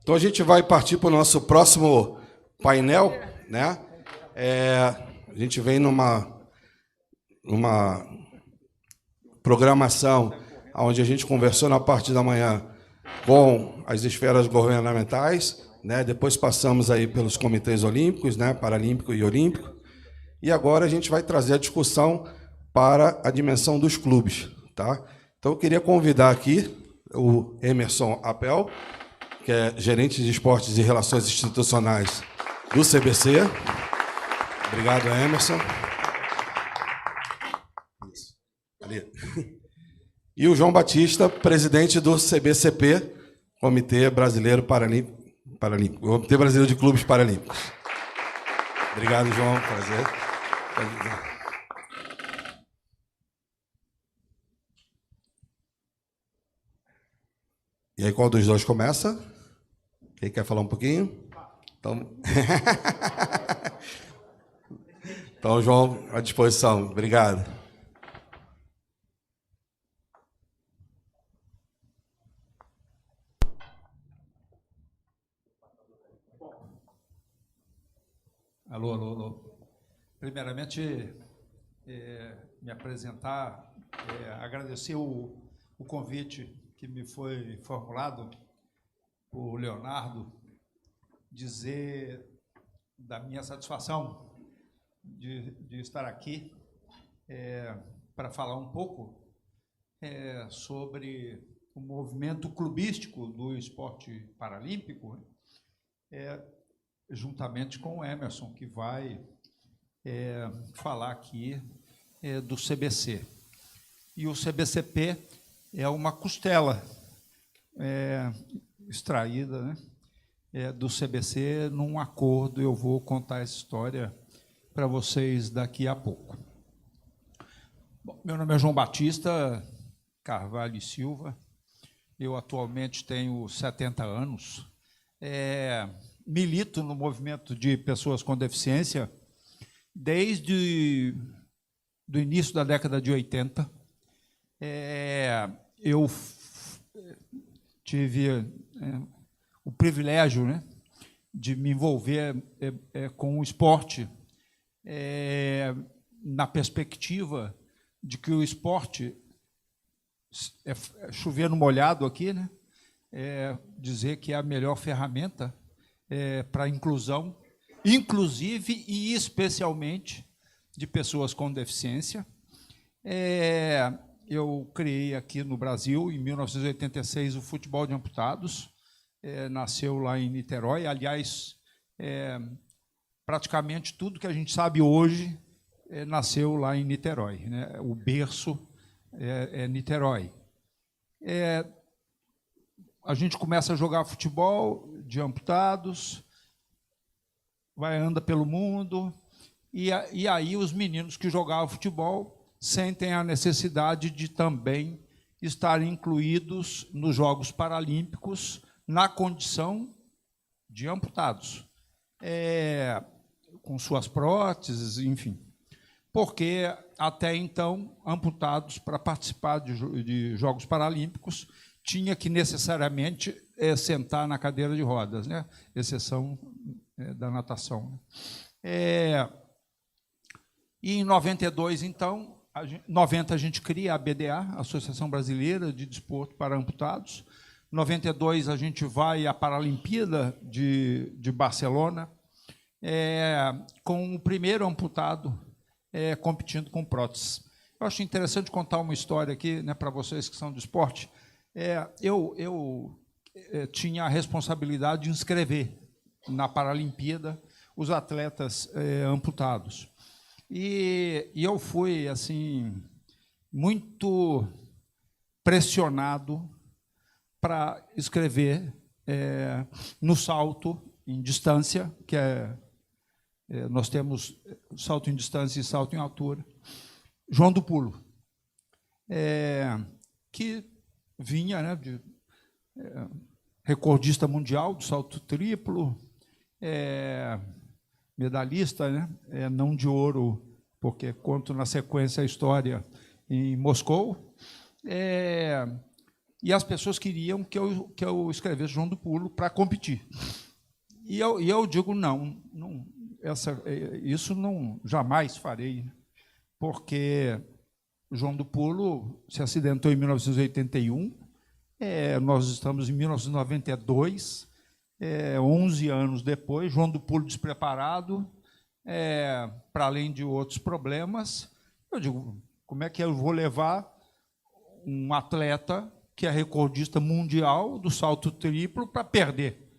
Então a gente vai partir para o nosso próximo painel, né? A gente vem numa programação onde a gente conversou na parte da manhã com as esferas governamentais, né? Depois passamos aí pelos comitês olímpicos, né? Paralímpico e olímpico, e agora a gente vai trazer a discussão para a dimensão dos clubes, tá? Então eu queria convidar aqui o Emerson Apel, que é gerente de esportes e relações institucionais do CBC. Obrigado, Emerson. Isso. Ali. E o João Batista, presidente do CBCP, Comitê Brasileiro Paralímpico, Comitê Brasileiro de Clubes Paralímpicos. Obrigado, João. Prazer. E aí, qual dos dois começa? Quem quer falar um pouquinho? Então, João, à disposição. Obrigado. Alô, alô, alô. Primeiramente, me apresentar, agradecer o convite que me foi formulado por Leonardo, dizer da minha satisfação de estar aqui para falar um pouco sobre o movimento clubístico do esporte paralímpico, juntamente com o Emerson, que vai falar aqui do CBC. E o CBCP é uma costela extraída, né, do CBC num acordo. Eu vou contar essa história para vocês daqui a pouco. Bom, meu nome é João Batista Carvalho e Silva. Eu atualmente tenho 70 anos. Milito no movimento de pessoas com deficiência desde o início da década de 80. Eu tive o privilégio, né, de me envolver com o esporte na perspectiva de que o esporte chover no molhado aqui, né, dizer que é a melhor ferramenta para a inclusão, inclusive e especialmente de pessoas com deficiência. Eu criei aqui no Brasil, em 1986, o futebol de amputados. Nasceu lá em Niterói. Aliás, praticamente tudo que a gente sabe hoje nasceu lá em Niterói, né? O berço é Niterói. A gente começa a jogar futebol de amputados, anda pelo mundo, e aí os meninos que jogavam futebol sentem a necessidade de também estar incluídos nos Jogos Paralímpicos na condição de amputados, com suas próteses, enfim. Porque, até então, amputados, para participar de Jogos Paralímpicos, tinha que necessariamente sentar na cadeira de rodas, né? Exceção da natação. E em 92, então, 90 a gente cria a BDA, Associação Brasileira de Desporto para Amputados. 92 a gente vai à Paralimpíada de Barcelona, com o primeiro amputado competindo com próteses. Eu acho interessante contar uma história aqui, né, para vocês que são do esporte. Eu tinha a responsabilidade de inscrever na Paralimpíada os atletas amputados. E eu fui assim muito pressionado para escrever no salto em distância, que nós temos salto em distância e salto em altura, João do Pulo, que vinha, né, de recordista mundial do salto triplo, medalhista, né, não de ouro, porque conto na sequência a história em Moscou, e as pessoas queriam que eu escrevesse João do Pulo para competir. E eu digo, não, isso não jamais farei, porque João do Pulo se acidentou em 1981, nós estamos em 1992, 11 anos depois, João do Pulo despreparado, para além de outros problemas. Eu digo, como é que eu vou levar um atleta que é recordista mundial do salto triplo para perder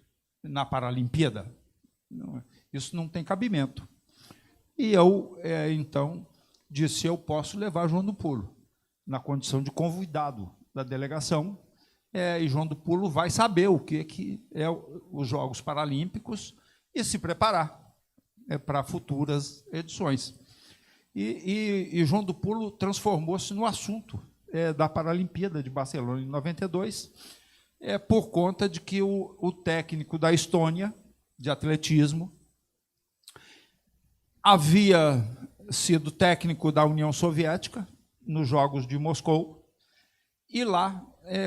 na Paralimpíada? Isso não tem cabimento. E eu, então, disse, eu posso levar João do Pulo, na condição de convidado da delegação, e João do Pulo vai saber o que é os Jogos Paralímpicos e se preparar para futuras edições. E João do Pulo transformou-se no assunto da Paralimpíada de Barcelona, em 92, por conta de que o técnico da Estônia, de atletismo, havia sido técnico da União Soviética nos Jogos de Moscou, e lá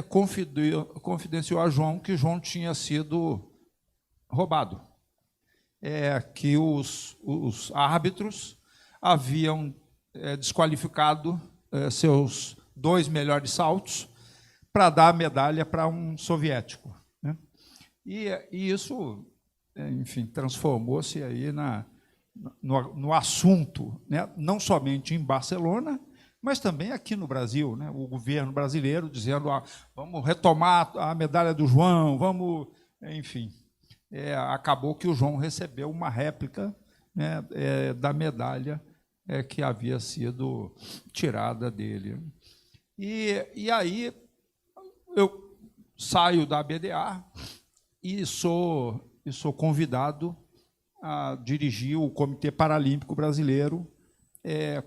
confidenciou a João que João tinha sido roubado, que os árbitros haviam desqualificado seus 2 melhores saltos para dar a medalha para um soviético, né? E isso, enfim, transformou-se aí no assunto, né? Não somente em Barcelona, mas também aqui no Brasil, né? O governo brasileiro dizendo, vamos retomar a medalha do João, vamos, enfim. Acabou que o João recebeu uma réplica, né, da medalha que havia sido tirada dele. E aí eu saio da BDA e sou convidado a dirigir o Comitê Paralímpico Brasileiro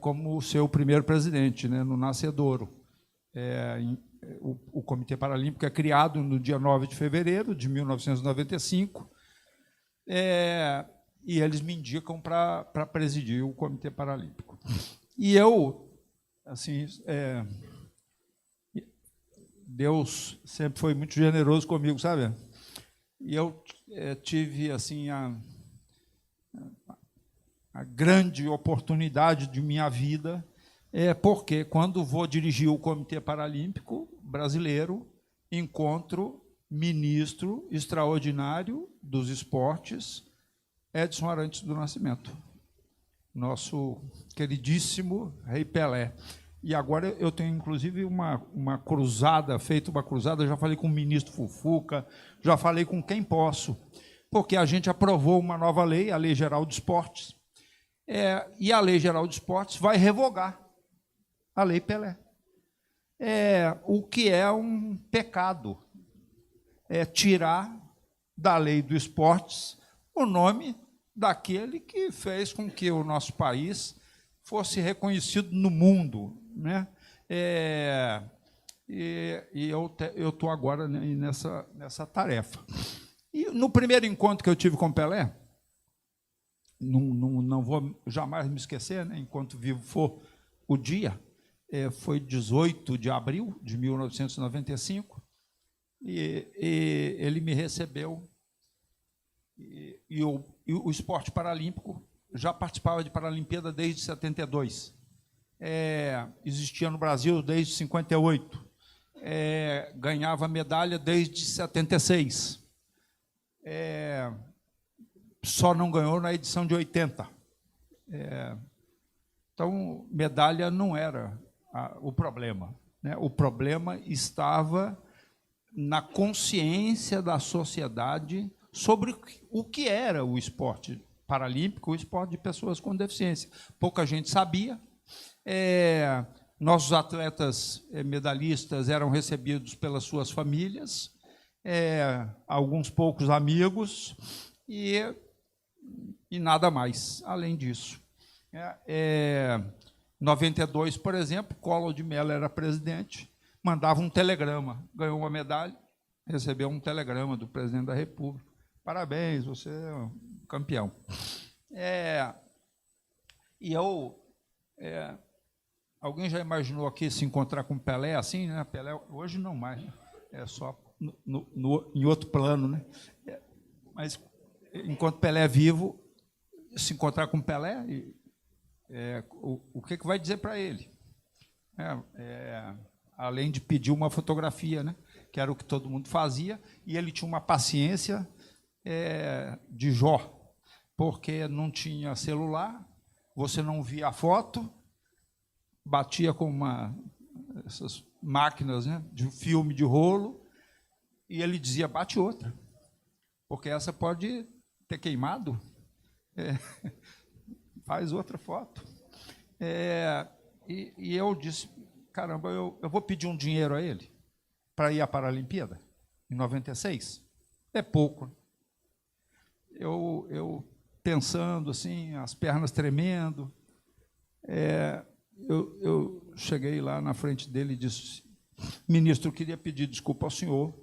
como seu primeiro presidente, né, no Nascedouro. O Comitê Paralímpico é criado no dia 9 de fevereiro de 1995, e eles me indicam para presidir o Comitê Paralímpico. E eu, assim, Deus sempre foi muito generoso comigo, sabe? E eu tive assim a grande oportunidade de minha vida, porque quando vou dirigir o Comitê Paralímpico Brasileiro, encontro ministro extraordinário dos esportes, Edson Arantes do Nascimento, nosso queridíssimo Rei Pelé. E agora eu tenho, inclusive, uma cruzada, já falei com o ministro Fufuca, já falei com quem posso, porque a gente aprovou uma nova lei, a Lei Geral de Esportes, e a Lei Geral de Esportes vai revogar a Lei Pelé. O que é um pecado, tirar da Lei do Esportes o nome daquele que fez com que o nosso país fosse reconhecido no mundo, né? E eu estou agora nessa tarefa. E no primeiro encontro que eu tive com Pelé, não vou jamais me esquecer, né, enquanto vivo for o dia, foi 18 de abril de 1995, e ele me recebeu, e o esporte paralímpico já participava de Paralimpíada desde 72, existia no Brasil desde 58, ganhava medalha desde 76, só não ganhou na edição de 80. Então, medalha não era o problema, né? O problema estava na consciência da sociedade sobre o que era o esporte paralímpico, o esporte de pessoas com deficiência. Pouca gente sabia. Nossos atletas medalhistas eram recebidos pelas suas famílias, alguns poucos amigos, e nada mais, além disso. 92, por exemplo, Collor de Mello era presidente, mandava um telegrama, ganhou uma medalha, recebeu um telegrama do presidente da República. Parabéns, você é um campeão. E eu... alguém já imaginou aqui se encontrar com Pelé assim, né? Pelé hoje não mais, né? é só em outro plano, né? Mas, enquanto Pelé é vivo, se encontrar com Pelé, o que vai dizer para ele? Além de pedir uma fotografia, né? Que era o que todo mundo fazia, e ele tinha uma paciência de Jó, porque não tinha celular, você não via a foto, batia com essas máquinas, né, de filme de rolo, e ele dizia, bate outra, porque essa pode ter queimado, faz outra foto. E eu disse, caramba, eu vou pedir um dinheiro a ele para ir à Paralimpíada, em 96. É pouco. Eu pensando assim, as pernas tremendo, eu cheguei lá na frente dele e disse, ministro, eu queria pedir desculpa ao senhor,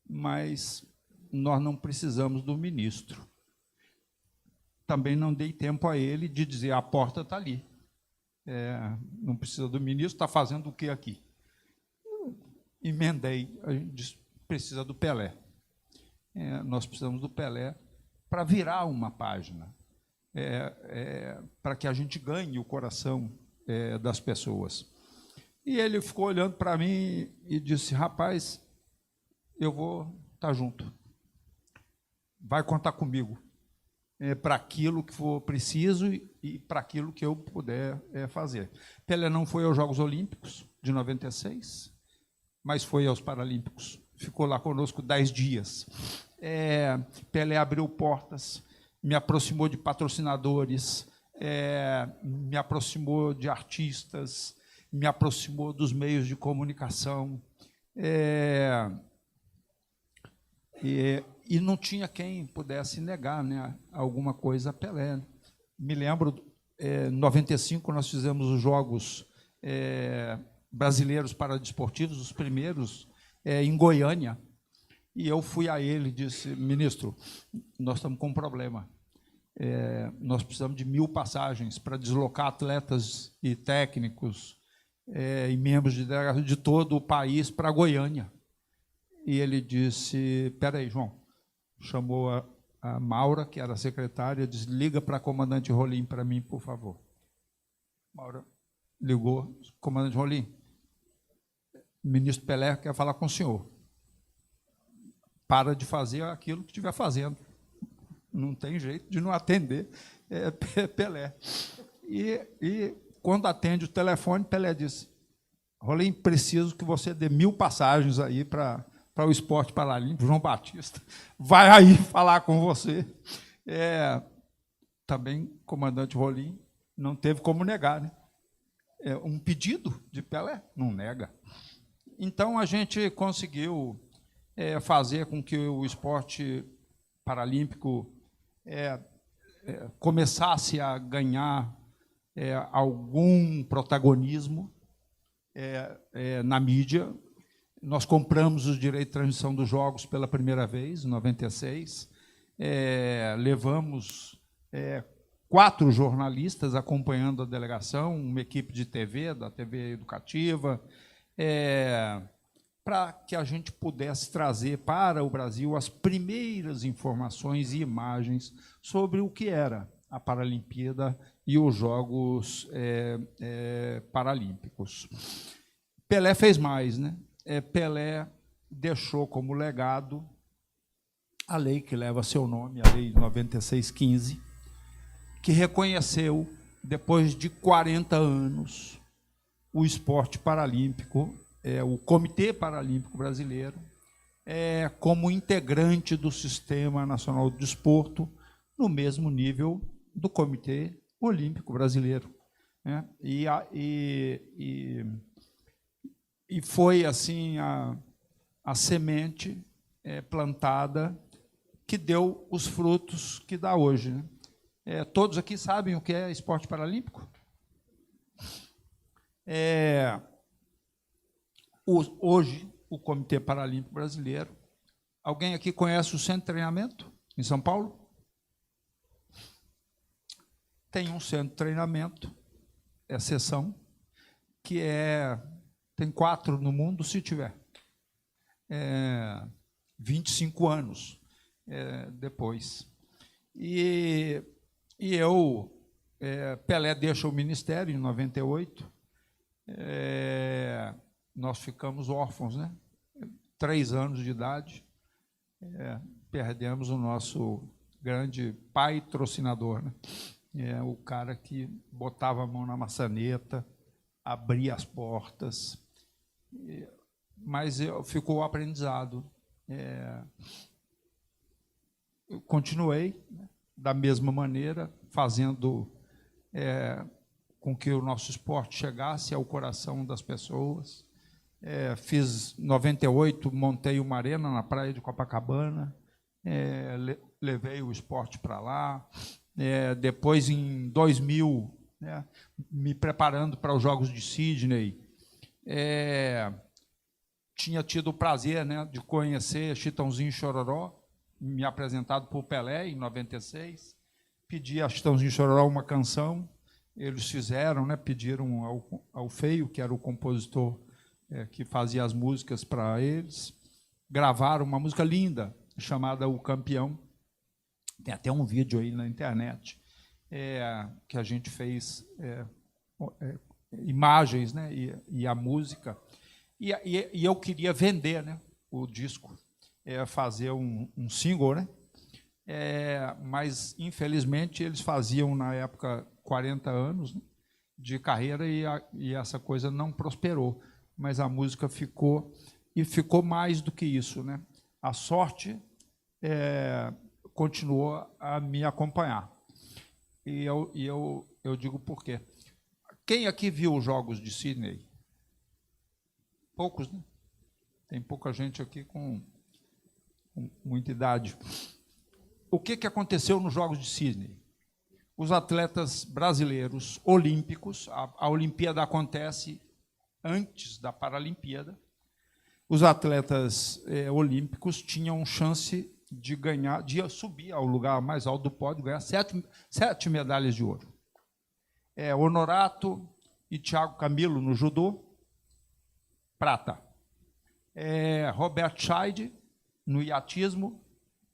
mas nós não precisamos do ministro. Também não dei tempo a ele de dizer, a porta está ali. Não precisa do ministro, está fazendo o que aqui? Emendei, a gente disse, precisa do Pelé. Nós precisamos do Pelé para virar uma página, para que a gente ganhe o coração das pessoas. E ele ficou olhando para mim e disse, rapaz, eu vou estar junto. Vai contar comigo para aquilo que for preciso e para aquilo que eu puder fazer. Pelé não foi aos Jogos Olímpicos de 96, mas foi aos Paralímpicos. Ficou lá conosco 10 dias. Pelé abriu portas, me aproximou de patrocinadores, me aproximou de artistas, me aproximou dos meios de comunicação. E não tinha quem pudesse negar, né, alguma coisa a Pelé. Me lembro, em 95, nós fizemos os Jogos Brasileiros Paradesportivos, os primeiros, em Goiânia, e eu fui a ele e disse, ministro, nós estamos com um problema. Nós precisamos de 1000 passagens para deslocar atletas e técnicos e membros de delegação de todo o país para Goiânia. E ele disse, espera aí, João. Chamou a Maura, que era a secretária, disse, liga para a comandante Rolim para mim, por favor. Maura ligou, comandante Rolim, o ministro Pelé quer falar com o senhor. Para de fazer aquilo que estiver fazendo. Não tem jeito de não atender Pelé. E quando atende o telefone, Pelé disse, Rolim, preciso que você dê 1000 passagens aí para o esporte paralímpico, João Batista, vai aí falar com você. Também, comandante Rolim, não teve como negar, né? Um pedido de Pelé, não nega. Então, a gente conseguiu fazer com que o esporte paralímpico começasse a ganhar algum protagonismo na mídia. Nós compramos os direitos de transmissão dos Jogos pela primeira vez, em 96. Levamos 4 jornalistas acompanhando a delegação, uma equipe de TV, da TV Educativa, para que a gente pudesse trazer para o Brasil as primeiras informações e imagens sobre o que era a Paralimpíada e os Jogos Paralímpicos. Pelé fez mais, né? Pelé deixou como legado a lei que leva seu nome, a Lei 9615, que reconheceu, depois de 40 anos, o esporte paralímpico, o Comitê Paralímpico Brasileiro, como integrante do Sistema Nacional do Desporto, no mesmo nível do Comitê Olímpico Brasileiro. E foi assim a semente plantada que deu os frutos que dá hoje, né? Todos aqui sabem o que é esporte paralímpico? Hoje, o Comitê Paralímpico Brasileiro, alguém aqui conhece o Centro de Treinamento em São Paulo? Tem um centro de treinamento, seção, que tem 4 no mundo, se tiver. 25 anos depois. E eu, Pelé deixa o ministério em 98, nós ficamos órfãos, né? 3 anos de idade, perdemos o nosso grande patrocinador, né? O cara que botava a mão na maçaneta, abria as portas, mas ficou o aprendizado. Eu continuei, né, da mesma maneira, fazendo com que o nosso esporte chegasse ao coração das pessoas. Fiz 98, montei uma arena na praia de Copacabana, levei o esporte para lá. Depois, em 2000, né, me preparando para os Jogos de Sydney, tinha tido o prazer, né, de conhecer Chitãozinho e Chororó, me apresentado por Pelé em 96, pedi a Chitãozinho e Chororó uma canção, eles fizeram, né, pediram ao Feio, que era o compositor que fazia as músicas para eles, gravaram uma música linda, chamada O Campeão. Tem até um vídeo aí na internet, que a gente fez imagens, né, e a música. E eu queria vender, né, o disco, fazer um single, né? Mas, infelizmente, eles faziam, na época, 40 anos, né, de carreira e essa coisa não prosperou. Mas a música ficou, e ficou mais do que isso, né? A sorte continuou a me acompanhar. E eu digo por quê. Quem aqui viu os Jogos de Sydney? Poucos, né? Tem pouca gente aqui com muita idade. O que aconteceu nos Jogos de Sydney? Os atletas brasileiros olímpicos, a Olimpíada acontece antes da Paralimpíada, os atletas olímpicos tinham chance de ganhar, de subir ao lugar mais alto do pódio, ganhar 7 medalhas de ouro. Honorato e Thiago Camilo no judô, prata. Robert Scheid no iatismo,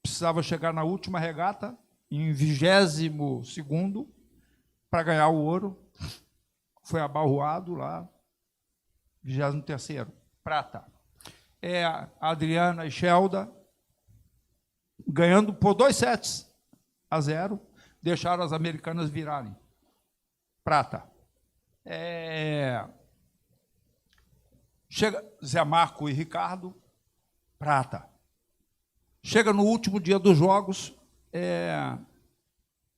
precisava chegar na última regata, em 22º, para ganhar o ouro. Foi abalroado lá, 23º, prata. A Adriana e Shelda, ganhando por 2-0, deixaram as americanas virarem. Prata. Chega Zé Marco e Ricardo, prata. Chega no último dia dos Jogos,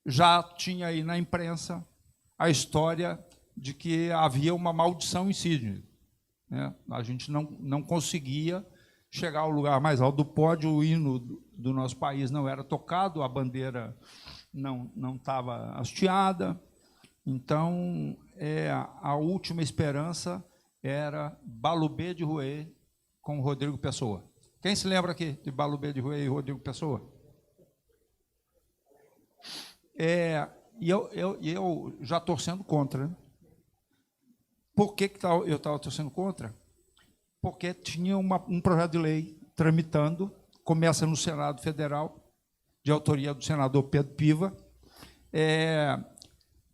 já tinha aí na imprensa a história de que havia uma maldição em Sydney, né? A gente não conseguia chegar ao lugar mais alto do pódio, o hino do nosso país não era tocado, a bandeira não estava hasteada. Então, a última esperança era Balubê de Rouet com Rodrigo Pessoa. Quem se lembra aqui de Balubê de Rouet e Rodrigo Pessoa? E eu já torcendo contra, né? Por que eu estava torcendo contra? Porque tinha um projeto de lei tramitando, começa no Senado Federal, de autoria do senador Pedro Piva,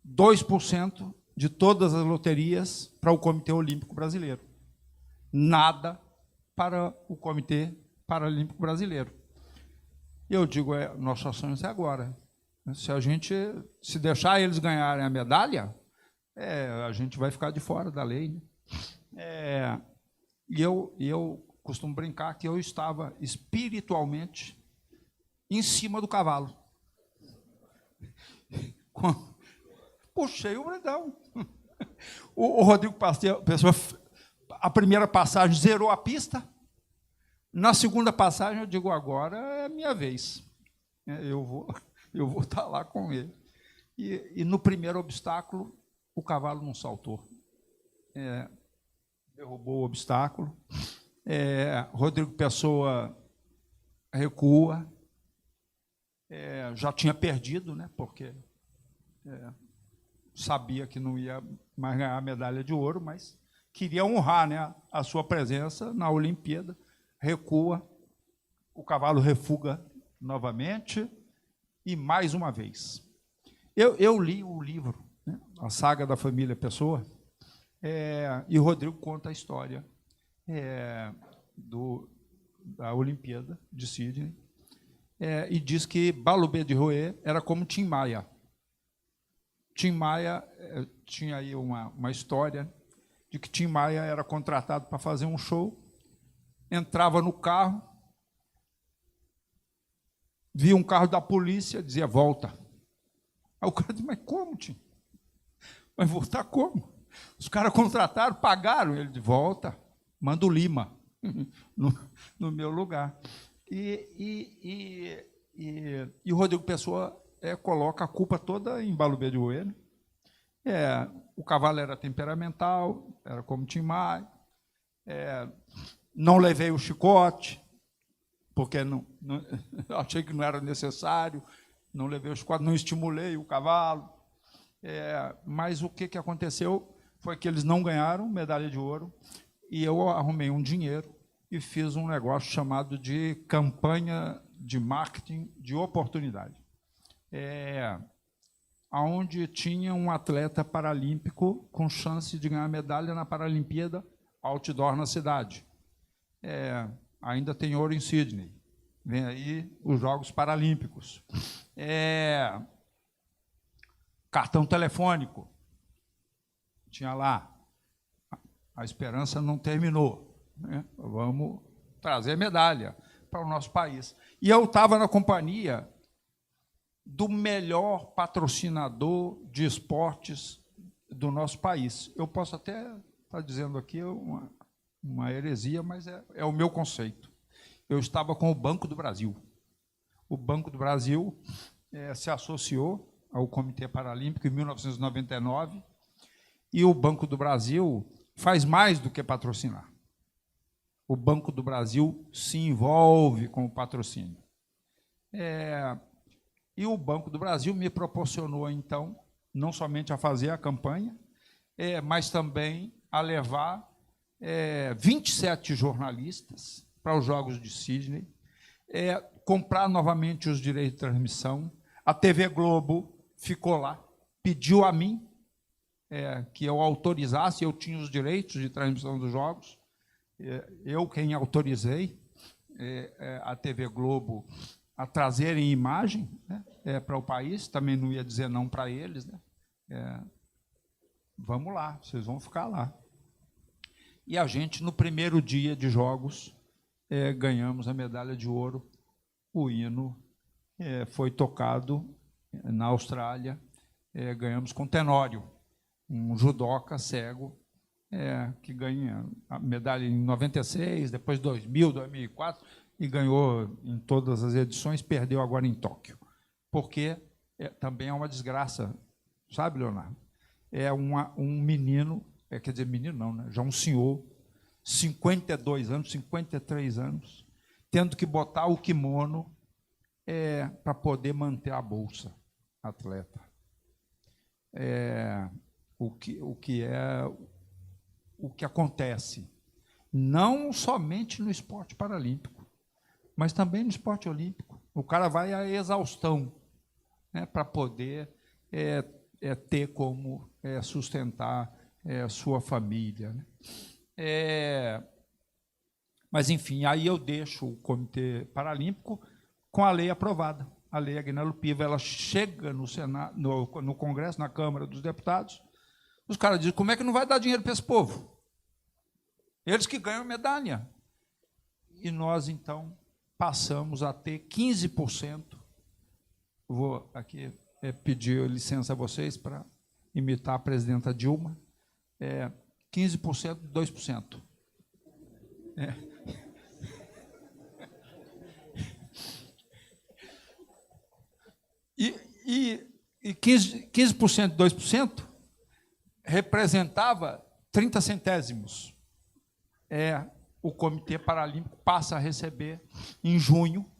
2% de todas as loterias para o Comitê Olímpico Brasileiro. Nada para o Comitê Paralímpico Brasileiro. Eu digo, nossa sonho é agora. Se deixar eles ganharem a medalha, a gente vai ficar de fora da lei, né? E eu costumo brincar que eu estava espiritualmente em cima do cavalo. Puxei o bredão. O Rodrigo Pessoa, a primeira passagem, zerou a pista. Na segunda passagem, eu digo, agora é a minha vez. Eu vou estar lá com ele. E no primeiro obstáculo, o cavalo não saltou. Derrubou o obstáculo. Rodrigo Pessoa recua. Já tinha perdido, né, porque sabia que não ia mais ganhar a medalha de ouro, mas queria honrar, né, a sua presença na Olimpíada. recua, o cavalo refuga novamente e mais uma vez. Eu li o livro, né, A Saga da Família Pessoa, e o Rodrigo conta a história da Olimpíada de Sydney, e diz que Balubê de Roê era como Tim Maia. Tim Maia tinha aí uma história de que Tim Maia era contratado para fazer um show, entrava no carro, via um carro da polícia, dizia, volta. Aí o cara dizia, mas como, Tim? Vai voltar como? Os caras contrataram, pagaram, ele de volta, manda o Lima no meu lugar. E o Rodrigo Pessoa coloca a culpa toda em Balubê de Roê. O cavalo era temperamental, era como Tim Maia, não levei o chicote, porque achei que não era necessário, não levei o chicote, não estimulei o cavalo. Mas o que aconteceu foi que eles não ganharam medalha de ouro, e eu arrumei um dinheiro e fiz um negócio chamado de campanha de marketing de oportunidade, onde tinha um atleta paralímpico com chance de ganhar medalha na Paralimpíada outdoor na cidade. Ainda tem ouro em Sydney. Vem aí os Jogos Paralímpicos. Cartão telefônico. Tinha lá. A esperança não terminou, né? Vamos trazer medalha para o nosso país. E eu estava na companhia do melhor patrocinador de esportes do nosso país. Eu posso até estar dizendo aqui uma heresia, mas é o meu conceito. Eu estava com o Banco do Brasil. O Banco do Brasil se associou ao Comitê Paralímpico em 1999, e o Banco do Brasil faz mais do que patrocinar. O Banco do Brasil se envolve com o patrocínio. E o Banco do Brasil me proporcionou, então, não somente a fazer a campanha, mas também a levar 27 jornalistas para os Jogos de Sydney, comprar novamente os direitos de transmissão. A TV Globo ficou lá, pediu a mim que eu autorizasse, eu tinha os direitos de transmissão dos Jogos, eu quem autorizei a TV Globo a trazerem imagem, né, para o país, também não ia dizer não para eles, né? Vamos lá, vocês vão ficar lá. E a gente, no primeiro dia de Jogos, ganhamos a medalha de ouro. O hino foi tocado na Austrália, ganhamos com Tenório, um judoca cego, que ganha a medalha em 96, depois 2000, 2004, e ganhou em todas as edições, perdeu agora em Tóquio. Porque também é uma desgraça, sabe, Leonardo? Um menino, quer dizer, menino não, né? Já um senhor, 52 anos, 53 anos, tendo que botar o kimono para poder manter a bolsa atleta. O que acontece, não somente no esporte paralímpico, mas também no esporte olímpico. O cara vai à exaustão, né, para poder ter como sustentar sua família, né? Mas, enfim, aí eu deixo o Comitê Paralímpico com a lei aprovada. A lei Aguinaldo Piva, ela chega no Senado, no Congresso, na Câmara dos Deputados, os caras dizem, como é que não vai dar dinheiro para esse povo? Eles que ganham medalha. E nós, então, passamos a ter 15%. Vou aqui pedir licença a vocês para imitar a presidenta Dilma. 15% de 2%. E 15% de 2% representava 30 centésimos. O Comitê Paralímpico passa a receber em junho,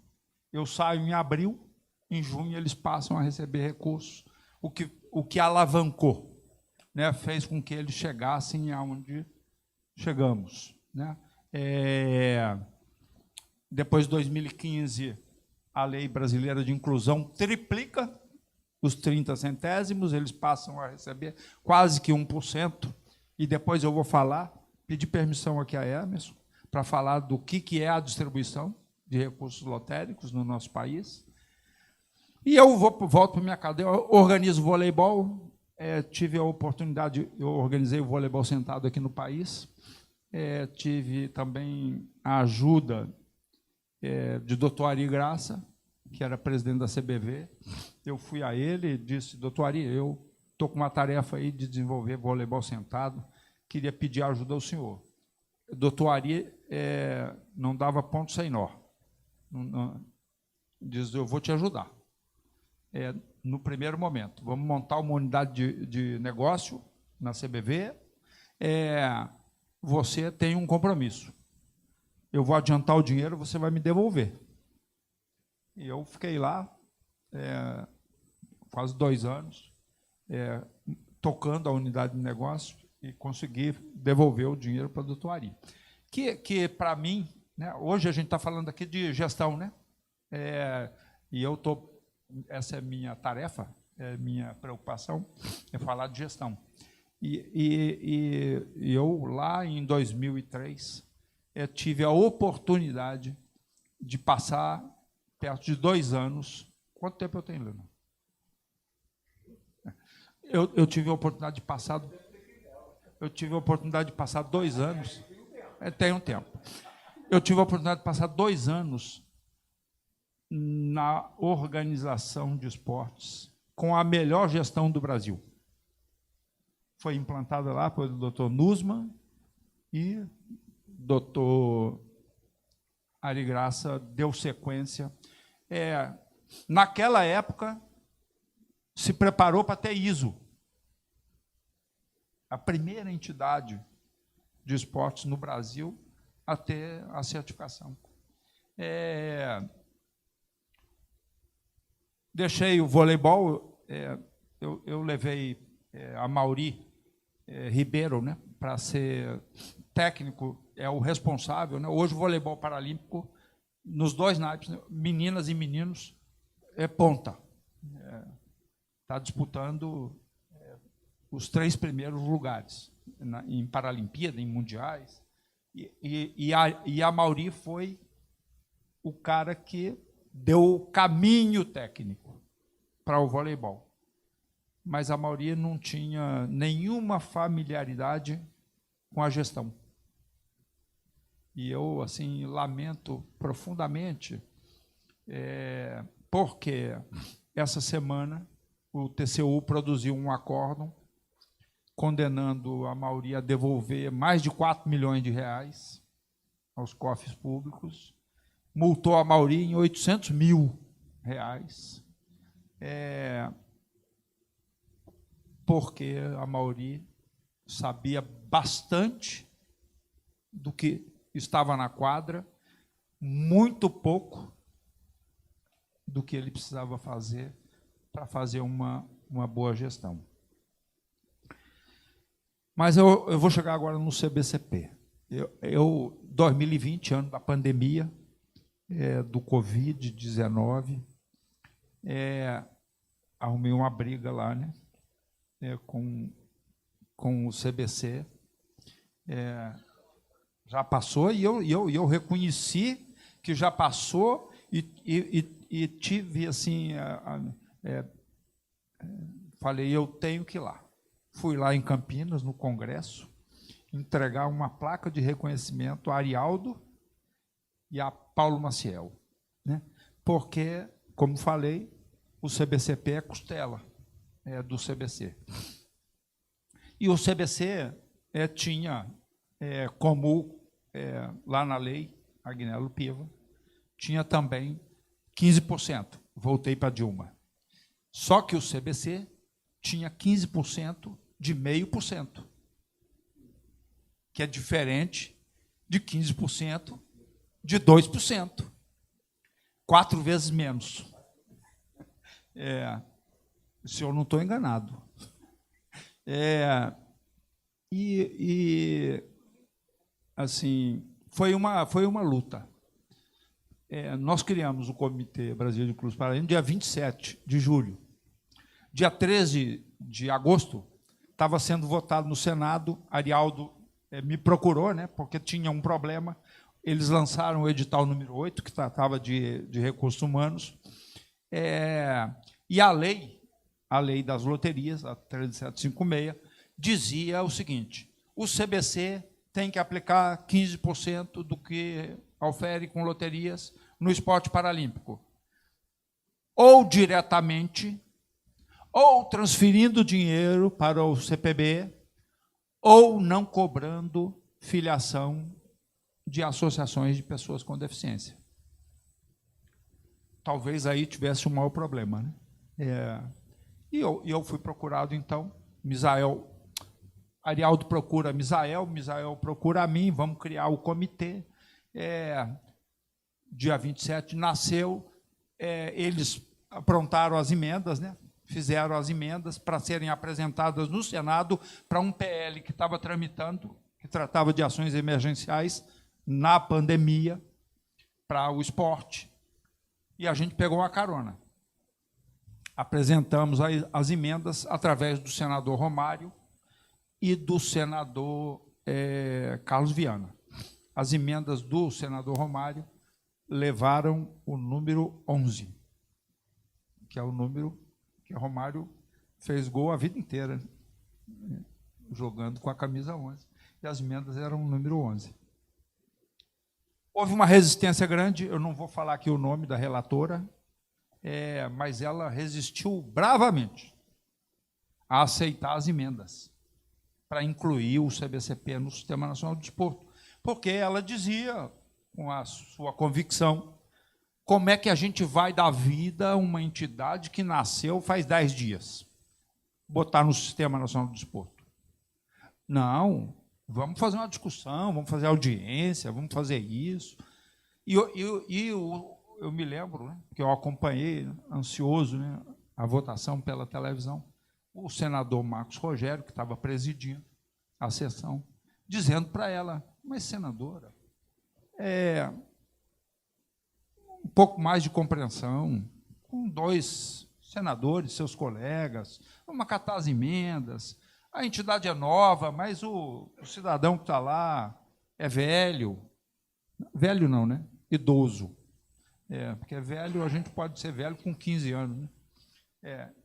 eu saio em abril, em junho eles passam a receber recursos, o que alavancou, né, fez com que eles chegassem aonde chegamos, né? Depois de 2015, a lei brasileira de inclusão triplica os 30 centésimos, eles passam a receber quase que 1%, e depois eu vou pedir permissão aqui a Emerson, para falar do que é a distribuição de recursos lotéricos no nosso país. E eu volto para a minha cadeia, eu organizo voleibol, tive a oportunidade, eu organizei o voleibol sentado aqui no país, tive também a ajuda de doutor Ari Graça, que era presidente da CBV. Eu fui a ele e disse: doutor Ari, eu estou com uma tarefa aí de desenvolver voleibol sentado, queria pedir ajuda ao senhor. O doutor Ari não dava ponto sem nó. Diz: eu vou te ajudar. No primeiro momento, vamos montar uma unidade de negócio na CBV, você tem um compromisso. Eu vou adiantar o dinheiro, você vai me devolver. E eu fiquei lá quase 2 anos, tocando a unidade de negócio e consegui devolver o dinheiro para o doutor Ari. Que para mim, né, hoje a gente está falando aqui de gestão, né? E eu estou... Essa é minha tarefa, minha preocupação, é falar de gestão. E eu, lá em 2003, tive a oportunidade de passar perto de 2 anos. Quanto tempo eu tenho, Leonardo? Eu tive a oportunidade de passar... Eu tive a oportunidade de passar 2 anos... Tem um tempo. Eu tive a oportunidade de passar 2 anos na organização de esportes com a melhor gestão do Brasil. Foi implantada lá pelo doutor Nussmann e doutor Ari Graça deu sequência. Naquela época, se preparou para ter ISO, a primeira entidade de esportes no Brasil a ter a certificação. Deixei o voleibol, eu levei a Mauri Ribeiro, né, para ser técnico, o responsável, né? Hoje o voleibol paralímpico, nos 2 naipes, né, meninas e meninos, ponta. Está disputando os 3 primeiros lugares em Paralimpíada, em Mundiais. E a Mauri foi o cara que deu o caminho técnico para o voleibol. Mas a Mauri não tinha nenhuma familiaridade com a gestão. E eu, assim, lamento profundamente, porque essa semana o TCU produziu um acórdão condenando a Mauri a devolver mais de 4 milhões de reais aos cofres públicos, multou a Mauri em 800 mil reais, porque a Mauri sabia bastante do que estava na quadra, muito pouco do que ele precisava fazer para fazer uma boa gestão. Mas eu vou chegar agora no CBCP. 2020, ano da pandemia, do Covid-19, arrumei uma briga lá, né, com o CBC. Já passou, e eu reconheci que já passou, e tive, assim, falei, eu tenho que ir lá. Fui lá em Campinas, no Congresso, entregar uma placa de reconhecimento a Arialdo e a Paulo Maciel, né? Porque, como falei, o CBCP é costela do CBC. E o CBC tinha, como lá na lei, Agnello Piva, tinha também 15%. Voltei para Dilma. Só que o CBC tinha 15% de 0,5%, que é diferente de 15% de 2%. 4 vezes menos. Se eu não estou enganado. Assim, foi uma luta. nós criamos o Comitê Brasileiro de Clubes Paralímpicos dia 27 de julho. Dia 13 de agosto, estava sendo votado no Senado, Arialdo me procurou, né, porque tinha um problema. Eles lançaram o edital número 8, que tratava de recursos humanos, e a lei das loterias, a 13756, dizia o seguinte: o CBC tem que aplicar 15% do que ofere com loterias no esporte paralímpico, ou diretamente, ou transferindo dinheiro para o CPB, ou não cobrando filiação de associações de pessoas com deficiência. Talvez aí tivesse um maior problema, né? E eu fui procurado, então, Arialdo procura Misael procura a mim, vamos criar o comitê. Dia 27 nasceu, eles aprontaram as emendas, né? Fizeram as emendas para serem apresentadas no Senado para um PL que estava tramitando, que tratava de ações emergenciais na pandemia para o esporte, e a gente pegou uma carona. Apresentamos as emendas através do senador Romário e do senador Carlos Viana. As emendas do senador Romário levaram o número 11, que é o número que Romário fez gol a vida inteira, né, jogando com a camisa 11. E as emendas eram o número 11. Houve uma resistência grande, eu não vou falar aqui o nome da relatora, mas ela resistiu bravamente a aceitar as emendas para incluir o CBCP no Sistema Nacional do Desporto, porque ela dizia, com a sua convicção, como é que a gente vai dar vida a uma entidade que nasceu faz 10 dias? Botar no Sistema Nacional do Desporto. Não, vamos fazer uma discussão, vamos fazer audiência, vamos fazer isso. E eu me lembro, né, que eu acompanhei, ansioso, né, a votação pela televisão, o senador Marcos Rogério, que estava presidindo a sessão, dizendo para ela: mas, senadora, um pouco mais de compreensão, com 2 senadores, seus colegas, vamos acatar as emendas, a entidade é nova, mas o cidadão que está lá é velho. Velho não, né? Idoso. Porque velho, a gente pode ser velho com 15 anos, né?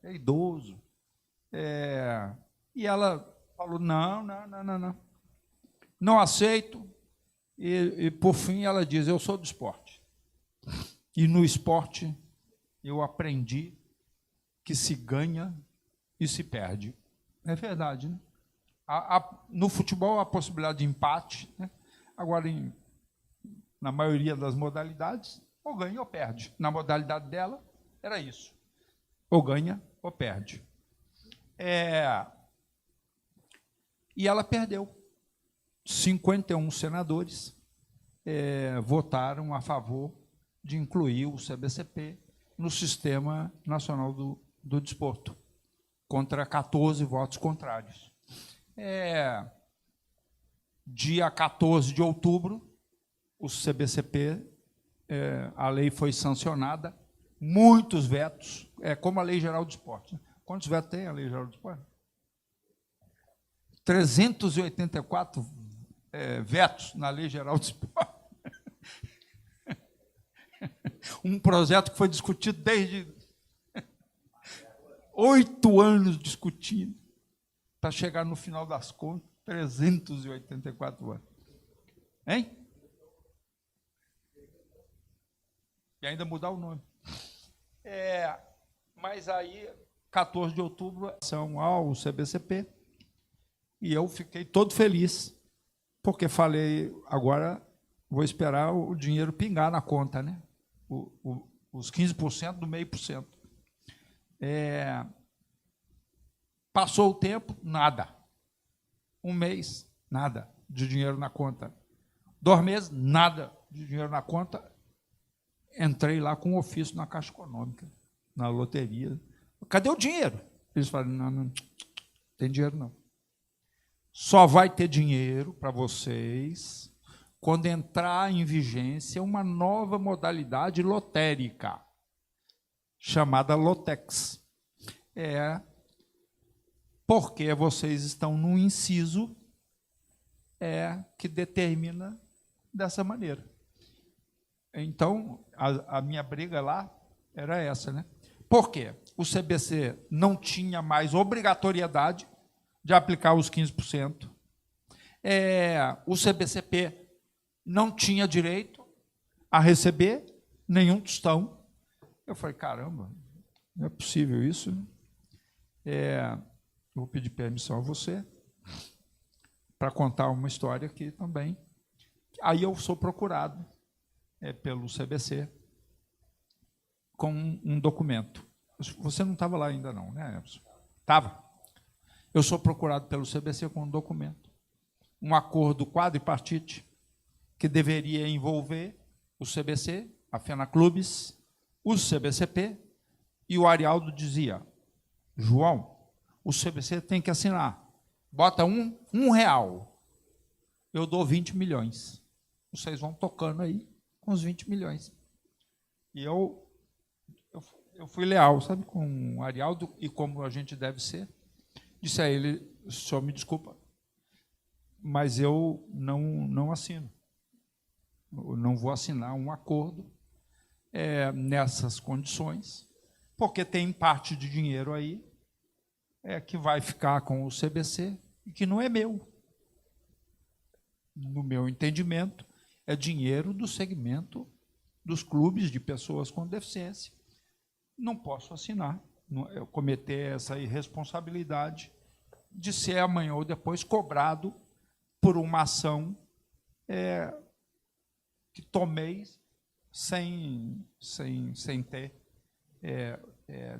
É idoso. E ela falou: não, não aceito. E, por fim, ela diz: eu sou do esporte. E no esporte eu aprendi que se ganha e se perde. É verdade, né? No futebol, a possibilidade de empate, né? Agora, na maioria das modalidades, ou ganha ou perde. Na modalidade dela, era isso. Ou ganha ou perde. E ela perdeu. 51 senadores votaram a favor de incluir o CBCP no Sistema Nacional do Desporto, contra 14 votos contrários. Dia 14 de outubro, o CBCP, a lei foi sancionada, muitos vetos, como a Lei Geral do Esporte. Né? Quantos vetos tem a Lei Geral do Esporte? 384 vetos na Lei Geral do Esporte. Um projeto que foi discutido desde 8 anos discutindo, para chegar no final das contas, 384 anos. Hein? E ainda mudar o nome. Mas aí, 14 de outubro, são ao CBCP, e eu fiquei todo feliz, porque falei: agora vou esperar o dinheiro pingar na conta, né? Os 15% do 0,5%. Passou o tempo, nada. 1 mês, nada de dinheiro na conta. 2 meses, nada de dinheiro na conta. Entrei lá com um ofício na Caixa Econômica, na loteria. Cadê o dinheiro? Eles falaram: não tem dinheiro não. Só vai ter dinheiro para vocês quando entrar em vigência uma nova modalidade lotérica, chamada Lotex. Porque vocês estão num inciso que determina dessa maneira. Então, a minha briga lá era essa, né? Por quê? O CBC não tinha mais obrigatoriedade de aplicar os 15%. O CBCP não tinha direito a receber nenhum tostão. Eu falei, caramba, não é possível isso, né? Eu vou pedir permissão a você para contar uma história aqui também. Aí eu sou procurado pelo CBC com um documento. Você não estava lá ainda não, né, Emerson? Estava. Eu sou procurado pelo CBC com um documento. Um acordo quadripartite que deveria envolver o CBC, a FENAClubes, o CBCP, e o Arialdo dizia, João, o CBC tem que assinar. Bota um real. Eu dou 20 milhões. Vocês vão tocando aí com os 20 milhões. E eu fui leal, sabe, com o Arialdo, e como a gente deve ser. Disse a ele, o senhor me desculpa, mas eu não assino. Eu não vou assinar um acordo nessas condições, porque tem parte de dinheiro aí que vai ficar com o CBC e que não é meu. No meu entendimento, é dinheiro do segmento dos clubes de pessoas com deficiência. Não posso assinar, eu cometer essa irresponsabilidade de ser amanhã ou depois cobrado por uma ação que tomei sem ter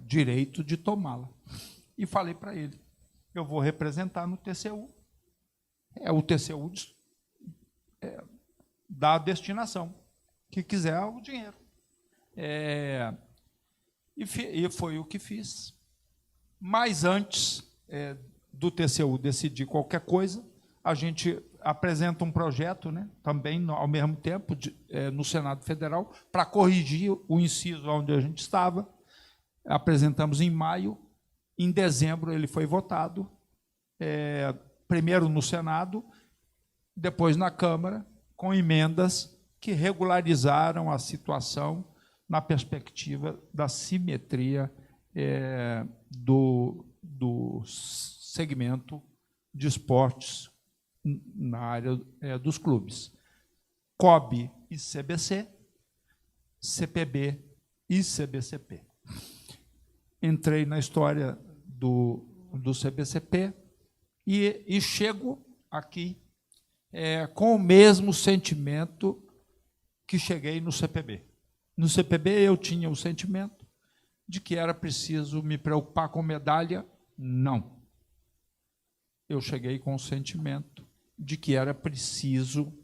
direito de tomá-la. E falei para ele, eu vou representar no TCU. O TCU dá a destinação, que quiser o dinheiro. E foi o que fiz. Mas antes do TCU decidir qualquer coisa, a gente apresenta um projeto, né, também, ao mesmo tempo, no Senado Federal, para corrigir o inciso onde a gente estava. Apresentamos em maio. Em dezembro, ele foi votado, primeiro no Senado, depois na Câmara, com emendas que regularizaram a situação na perspectiva da simetria do segmento de esportes na área dos clubes. COB e CBC, CPB e CBCP. Entrei na história do CBCP e chego aqui com o mesmo sentimento que cheguei no CPB. No CPB eu tinha o sentimento de que era preciso me preocupar com medalha. Não. Eu cheguei com o sentimento de que era preciso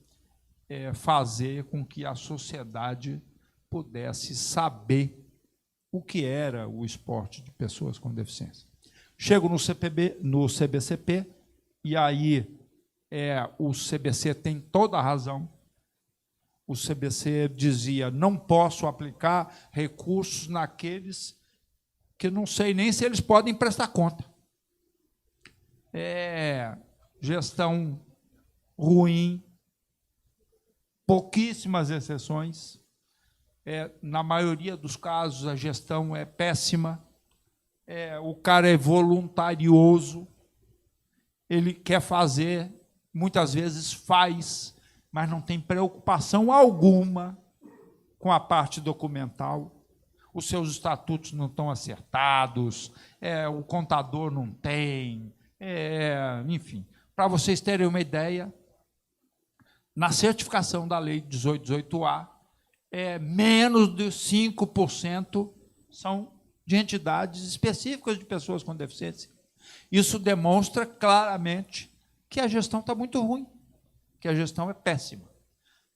fazer com que a sociedade pudesse saber o que era o esporte de pessoas com deficiência. Chego no CBCP, e aí o CBC tem toda a razão. O CBC dizia, não posso aplicar recursos naqueles que não sei nem se eles podem prestar conta. Gestão ruim, pouquíssimas exceções. Na maioria dos casos, a gestão é péssima. O cara é voluntarioso, ele quer fazer, muitas vezes faz, mas não tem preocupação alguma com a parte documental. Os seus estatutos não estão acertados, o contador não tem, enfim. Para vocês terem uma ideia, na certificação da Lei 1818A, menos de 5% são de entidades específicas de pessoas com deficiência. Isso demonstra claramente que a gestão está muito ruim, que a gestão é péssima.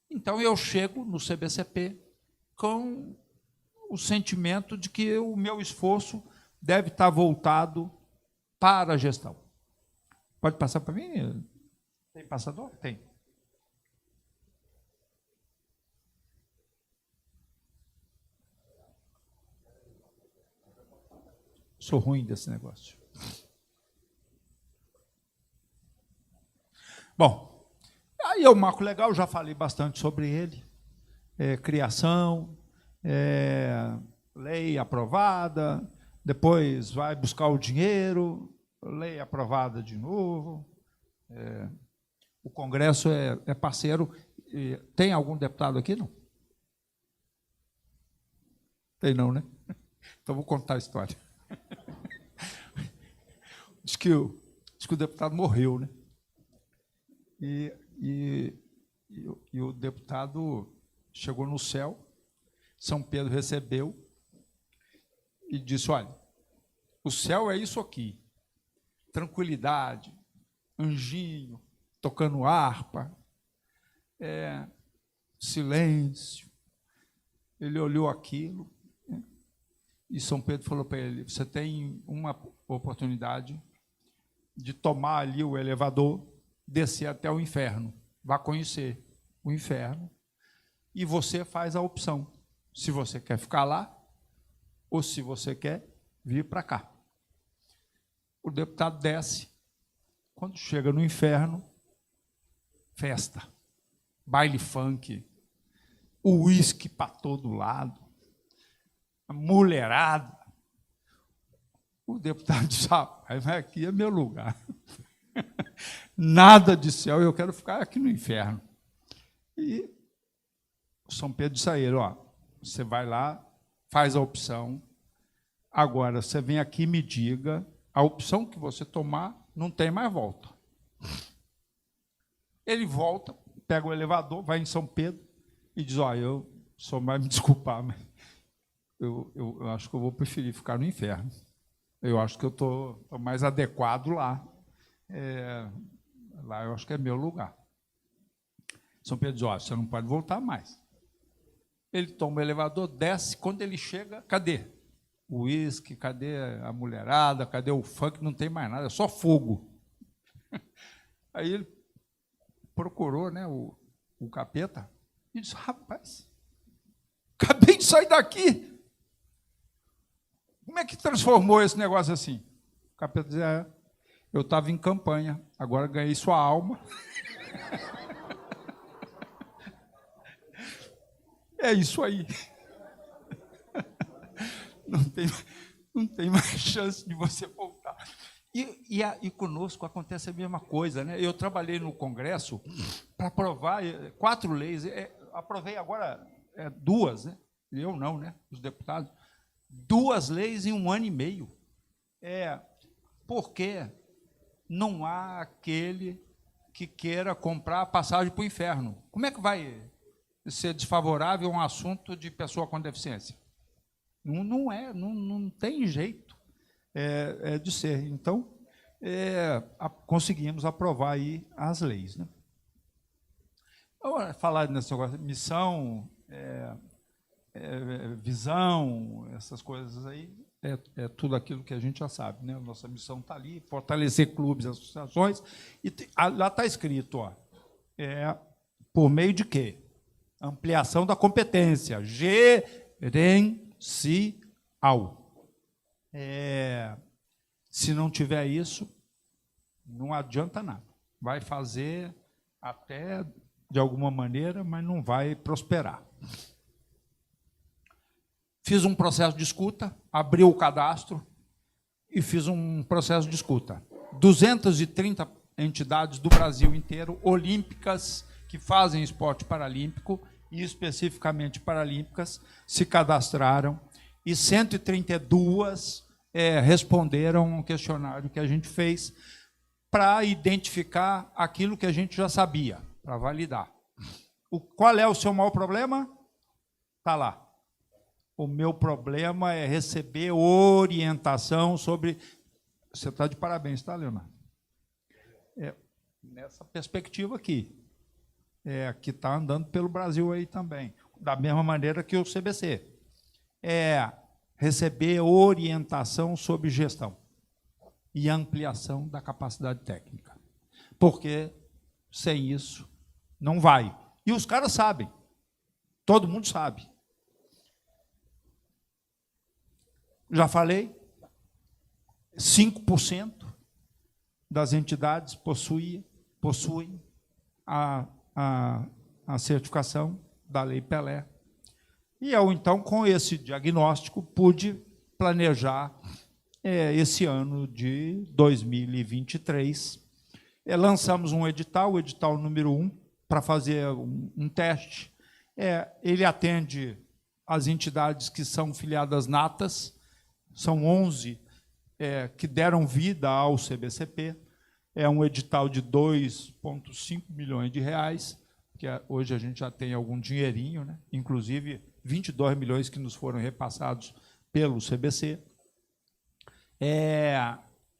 Então, eu chego no CBCP com o sentimento de que o meu esforço deve estar voltado para a gestão. Pode passar para mim? Tem passador? Tem. Sou ruim desse negócio. Bom, aí é o marco legal, já falei bastante sobre ele. Criação, lei aprovada, depois vai buscar o dinheiro, lei aprovada de novo. O Congresso é parceiro. Tem algum deputado aqui, não? Tem não, né? Então vou contar a história. Diz que o deputado morreu, né? E o deputado chegou no céu, São Pedro recebeu e disse, olha, o céu é isso aqui, tranquilidade, anjinho, tocando harpa, silêncio. Ele olhou aquilo, né? E São Pedro falou para ele, você tem uma oportunidade de tomar ali o elevador, descer até o inferno, vá conhecer o inferno, e você faz a opção, se você quer ficar lá, ou se você quer vir para cá. O deputado desce, quando chega no inferno, festa, baile funk, uísque para todo lado, mulherada. O deputado disse, rapaz, mas aqui é meu lugar. Nada de céu, eu quero ficar aqui no inferno. E o São Pedro disse a ele, você vai lá, faz a opção, agora você vem aqui e me diga, a opção que você tomar não tem mais volta. Ele volta, pega o elevador, vai em São Pedro e diz, eu só vai me desculpar, mas eu acho que eu vou preferir ficar no inferno. Eu acho que eu estou mais adequado lá. Lá eu acho que é meu lugar. São Pedro diz, você não pode voltar mais. Ele toma o elevador, desce, quando ele chega, cadê? O uísque, cadê a mulherada, cadê o funk? Não tem mais nada, é só fogo. Aí ele procurou, né, o capeta e disse, rapaz, acabei de sair daqui. Como é que transformou esse negócio assim? O capeta dizia, eu estava em campanha, agora ganhei sua alma. É isso aí. Não tem mais chance de você voltar. E conosco acontece a mesma coisa, né? Eu trabalhei no Congresso para aprovar 4 leis. Aprovei agora 2, né? Eu não, né? Os deputados. 2 leis em 1 ano e meio. Porque não há aquele que queira comprar a passagem para o inferno. Como é que vai ser desfavorável a um assunto de pessoa com deficiência? Não tem jeito de ser. Então, conseguimos aprovar aí as leis, né? Agora, falar nesse negócio, missão, visão, essas coisas aí, é tudo aquilo que a gente já sabe, né? Nossa missão está ali, fortalecer clubes, associações, e lá está escrito, por meio de quê? Ampliação da competência, gerencial. Se não tiver isso, não adianta nada. Vai fazer até de alguma maneira, mas não vai prosperar. Fiz um processo de escuta, abri o cadastro e fiz um processo de escuta. 230 entidades do Brasil inteiro, olímpicas, que fazem esporte paralímpico, e especificamente paralímpicas, se cadastraram, e 132 responderam um questionário que a gente fez para identificar aquilo que a gente já sabia, para validar. Qual é o seu maior problema? Está lá. O meu problema é receber orientação sobre... Você está de parabéns, tá, Leonardo? Nessa perspectiva aqui. Que está andando pelo Brasil aí também. Da mesma maneira que o CBC. Receber orientação sobre gestão e ampliação da capacidade técnica. Porque, sem isso, não vai. E os caras sabem. Todo mundo sabe. Já falei, 5% das entidades possuem a certificação da Lei Pelé. E eu, então, com esse diagnóstico, pude planejar esse ano de 2023. Lançamos um edital, o edital número 1, para fazer um teste. Ele atende as entidades que são filiadas natas, são 11 que deram vida ao CBCP. É um edital de 2,5 milhões de reais, que hoje a gente já tem algum dinheirinho, né? Inclusive 22 milhões que nos foram repassados pelo CBC.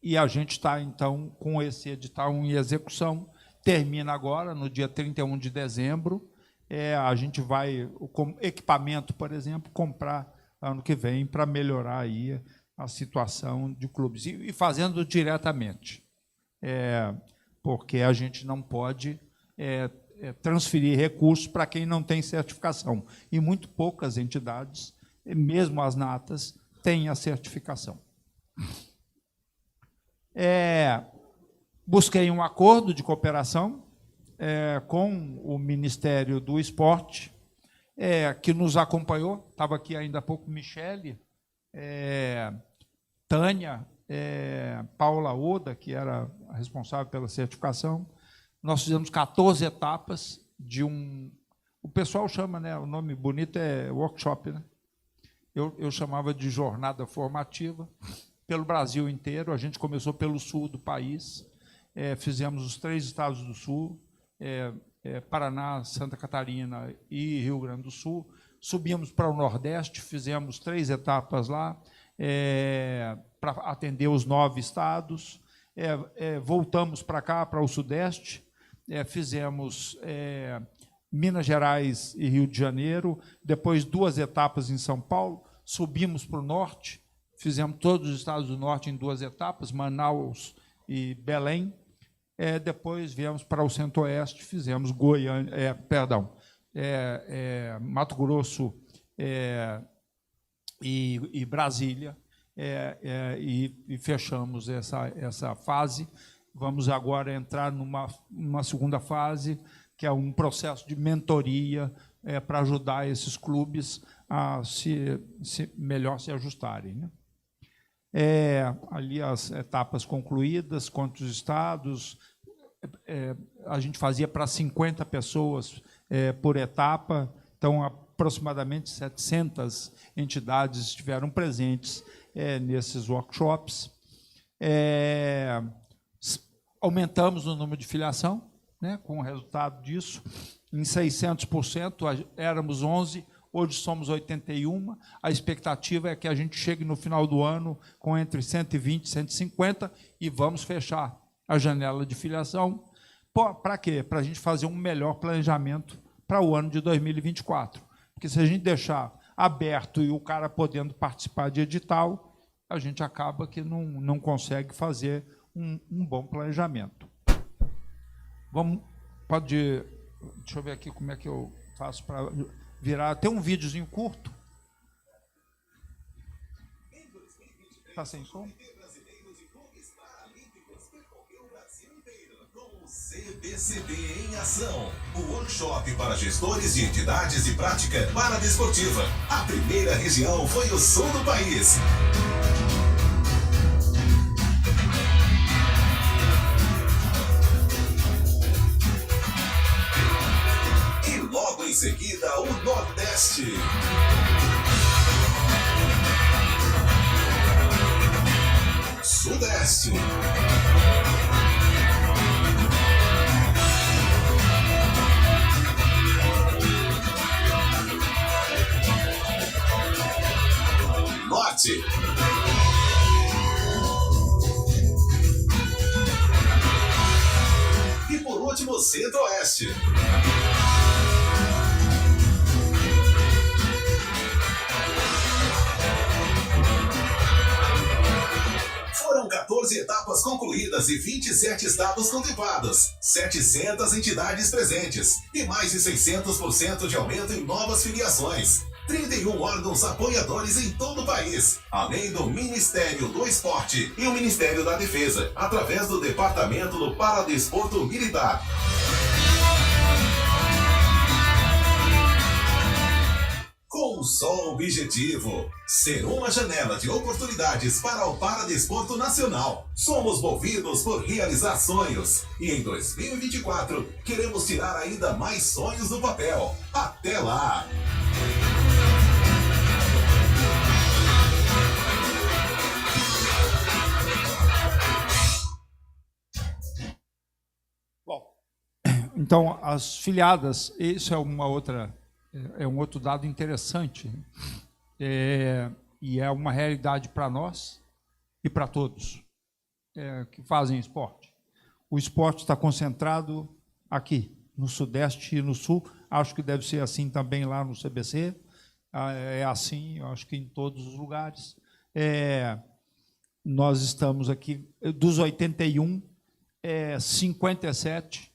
E a gente está, então, com esse edital em execução. Termina agora, no dia 31 de dezembro. A gente vai, com equipamento, por exemplo, comprar ano que vem para melhorar aí a situação de clubes. E fazendo diretamente, porque a gente não pode transferir recursos para quem não tem certificação. E muito poucas entidades, mesmo as natas, têm a certificação. Busquei um acordo de cooperação com o Ministério do Esporte, que nos acompanhou. Estava aqui ainda há pouco Michele, Tânia, Paula Oda, que era a responsável pela certificação. Nós fizemos 14 etapas de o pessoal chama, né, o nome bonito é workshop, né? Eu chamava de jornada formativa, pelo Brasil inteiro. A gente começou pelo sul do país, fizemos os 3 estados do sul, Paraná, Santa Catarina e Rio Grande do Sul. Subimos para o Nordeste, fizemos 3 etapas lá, para atender os 9 estados. Voltamos para cá, para o Sudeste, fizemos Minas Gerais e Rio de Janeiro, depois 2 etapas em São Paulo, subimos para o Norte, fizemos todos os estados do Norte em 2 etapas, Manaus e Belém. Depois viemos para o Centro-Oeste, fizemos Mato Grosso e Brasília, e fechamos essa fase. Vamos agora entrar numa segunda fase, que é um processo de mentoria para ajudar esses clubes a melhor se ajustarem, né? Ali as etapas concluídas, quantos estados, a gente fazia para 50 pessoas por etapa, então aproximadamente 700 entidades estiveram presentes nesses workshops. Aumentamos o número de filiação, né, com o resultado disso, em 600%, éramos 11, hoje somos 81. A expectativa é que a gente chegue no final do ano com entre 120 e 150 e vamos fechar a janela de filiação. Para quê? Para a gente fazer um melhor planejamento para o ano de 2024. Porque se a gente deixar aberto e o cara podendo participar de edital, a gente acaba que não consegue fazer um bom planejamento. Deixa eu ver aqui como é que eu faço para virar. Tem um videozinho curto. Está sem som? CBCP em ação. O workshop para gestores de entidades de prática paradesportiva. A primeira região foi o sul do país. E logo em seguida o Nordeste. Sudeste. Norte. E por último, Centro-Oeste. Foram 14 etapas concluídas e 27 estados contemplados, 700 entidades presentes e mais de 600% de aumento em novas filiações. 31 órgãos apoiadores em todo o país, além do Ministério do Esporte e o Ministério da Defesa, através do Departamento do Paradesporto Militar. Com um só objetivo: ser uma janela de oportunidades para o paradesporto nacional. Somos movidos por realizar sonhos e em 2024 queremos tirar ainda mais sonhos do papel. Até lá! Bom, então as filiadas, isso é uma outra. É um outro dado interessante, e é uma realidade para nós e para todos que fazem esporte. O esporte está concentrado aqui, no Sudeste e no Sul. Acho que deve ser assim também lá no CBC. É assim, eu acho que em todos os lugares. Nós estamos aqui, dos 81, 57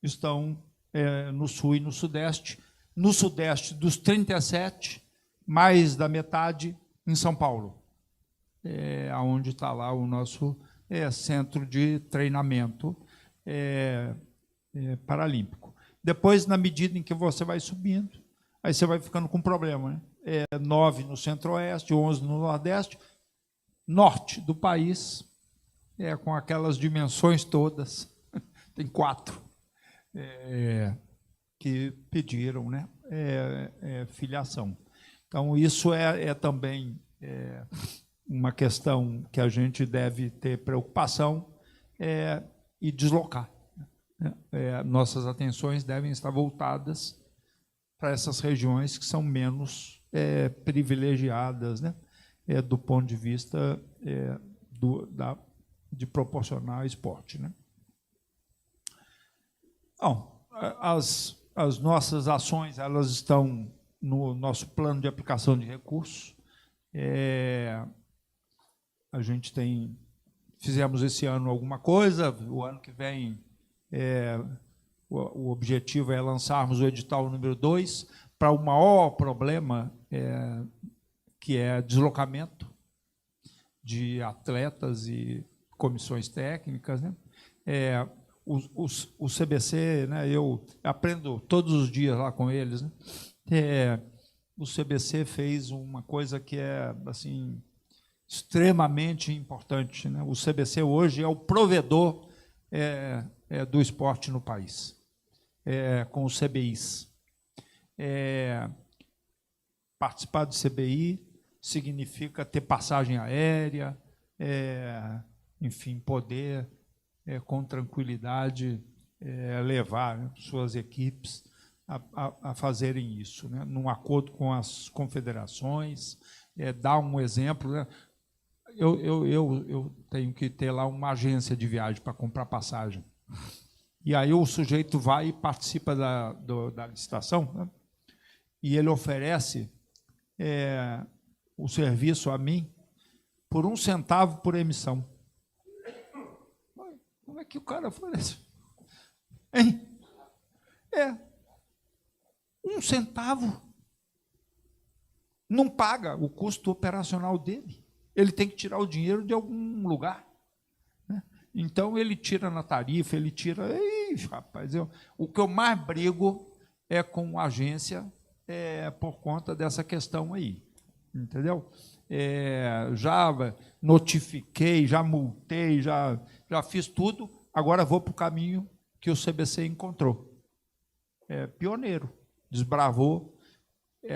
estão no Sul e no Sudeste. No Sudeste, dos 37, mais da metade em São Paulo, onde está lá o nosso centro de treinamento paralímpico. Depois, na medida em que você vai subindo, aí você vai ficando com problema, né? 9 no Centro-Oeste, 11 no Nordeste, Norte do país, com aquelas dimensões todas, tem 4. Que pediram, né, filiação. Então, isso é também uma questão que a gente deve ter preocupação e deslocar. Nossas atenções devem estar voltadas para essas regiões que são menos privilegiadas, né, do ponto de vista de proporcionar esporte, né? Bom, as nossas ações, elas estão no nosso plano de aplicação de recursos. A gente fizemos esse ano alguma coisa, o ano que vem o objetivo é lançarmos o edital número 2 para o maior problema, que é deslocamento de atletas e comissões técnicas, né? O CBC, né, eu aprendo todos os dias lá com eles, né? O CBC fez uma coisa que é assim extremamente importante, né? O CBC hoje é o provedor do esporte no país, com os CBIs. Participar do CBI significa ter passagem aérea, enfim, poder com tranquilidade levar, né, suas equipes a fazerem isso, né, num acordo com as confederações, dar um exemplo, né. Eu tenho que ter lá uma agência de viagem para comprar passagem. E aí o sujeito vai e participa da licitação, né, e ele oferece o serviço a mim por 1 centavo por emissão. Como é que o cara oferece? Hein? 1 centavo. Não paga o custo operacional dele. Ele tem que tirar o dinheiro de algum lugar, né? Então, ele tira na tarifa, ele tira... Ih, rapaz, o que eu mais brigo é com a agência por conta dessa questão aí, entendeu? Já notifiquei, já multei, já fiz tudo, agora vou para o caminho que o CBC encontrou. Pioneiro, desbravou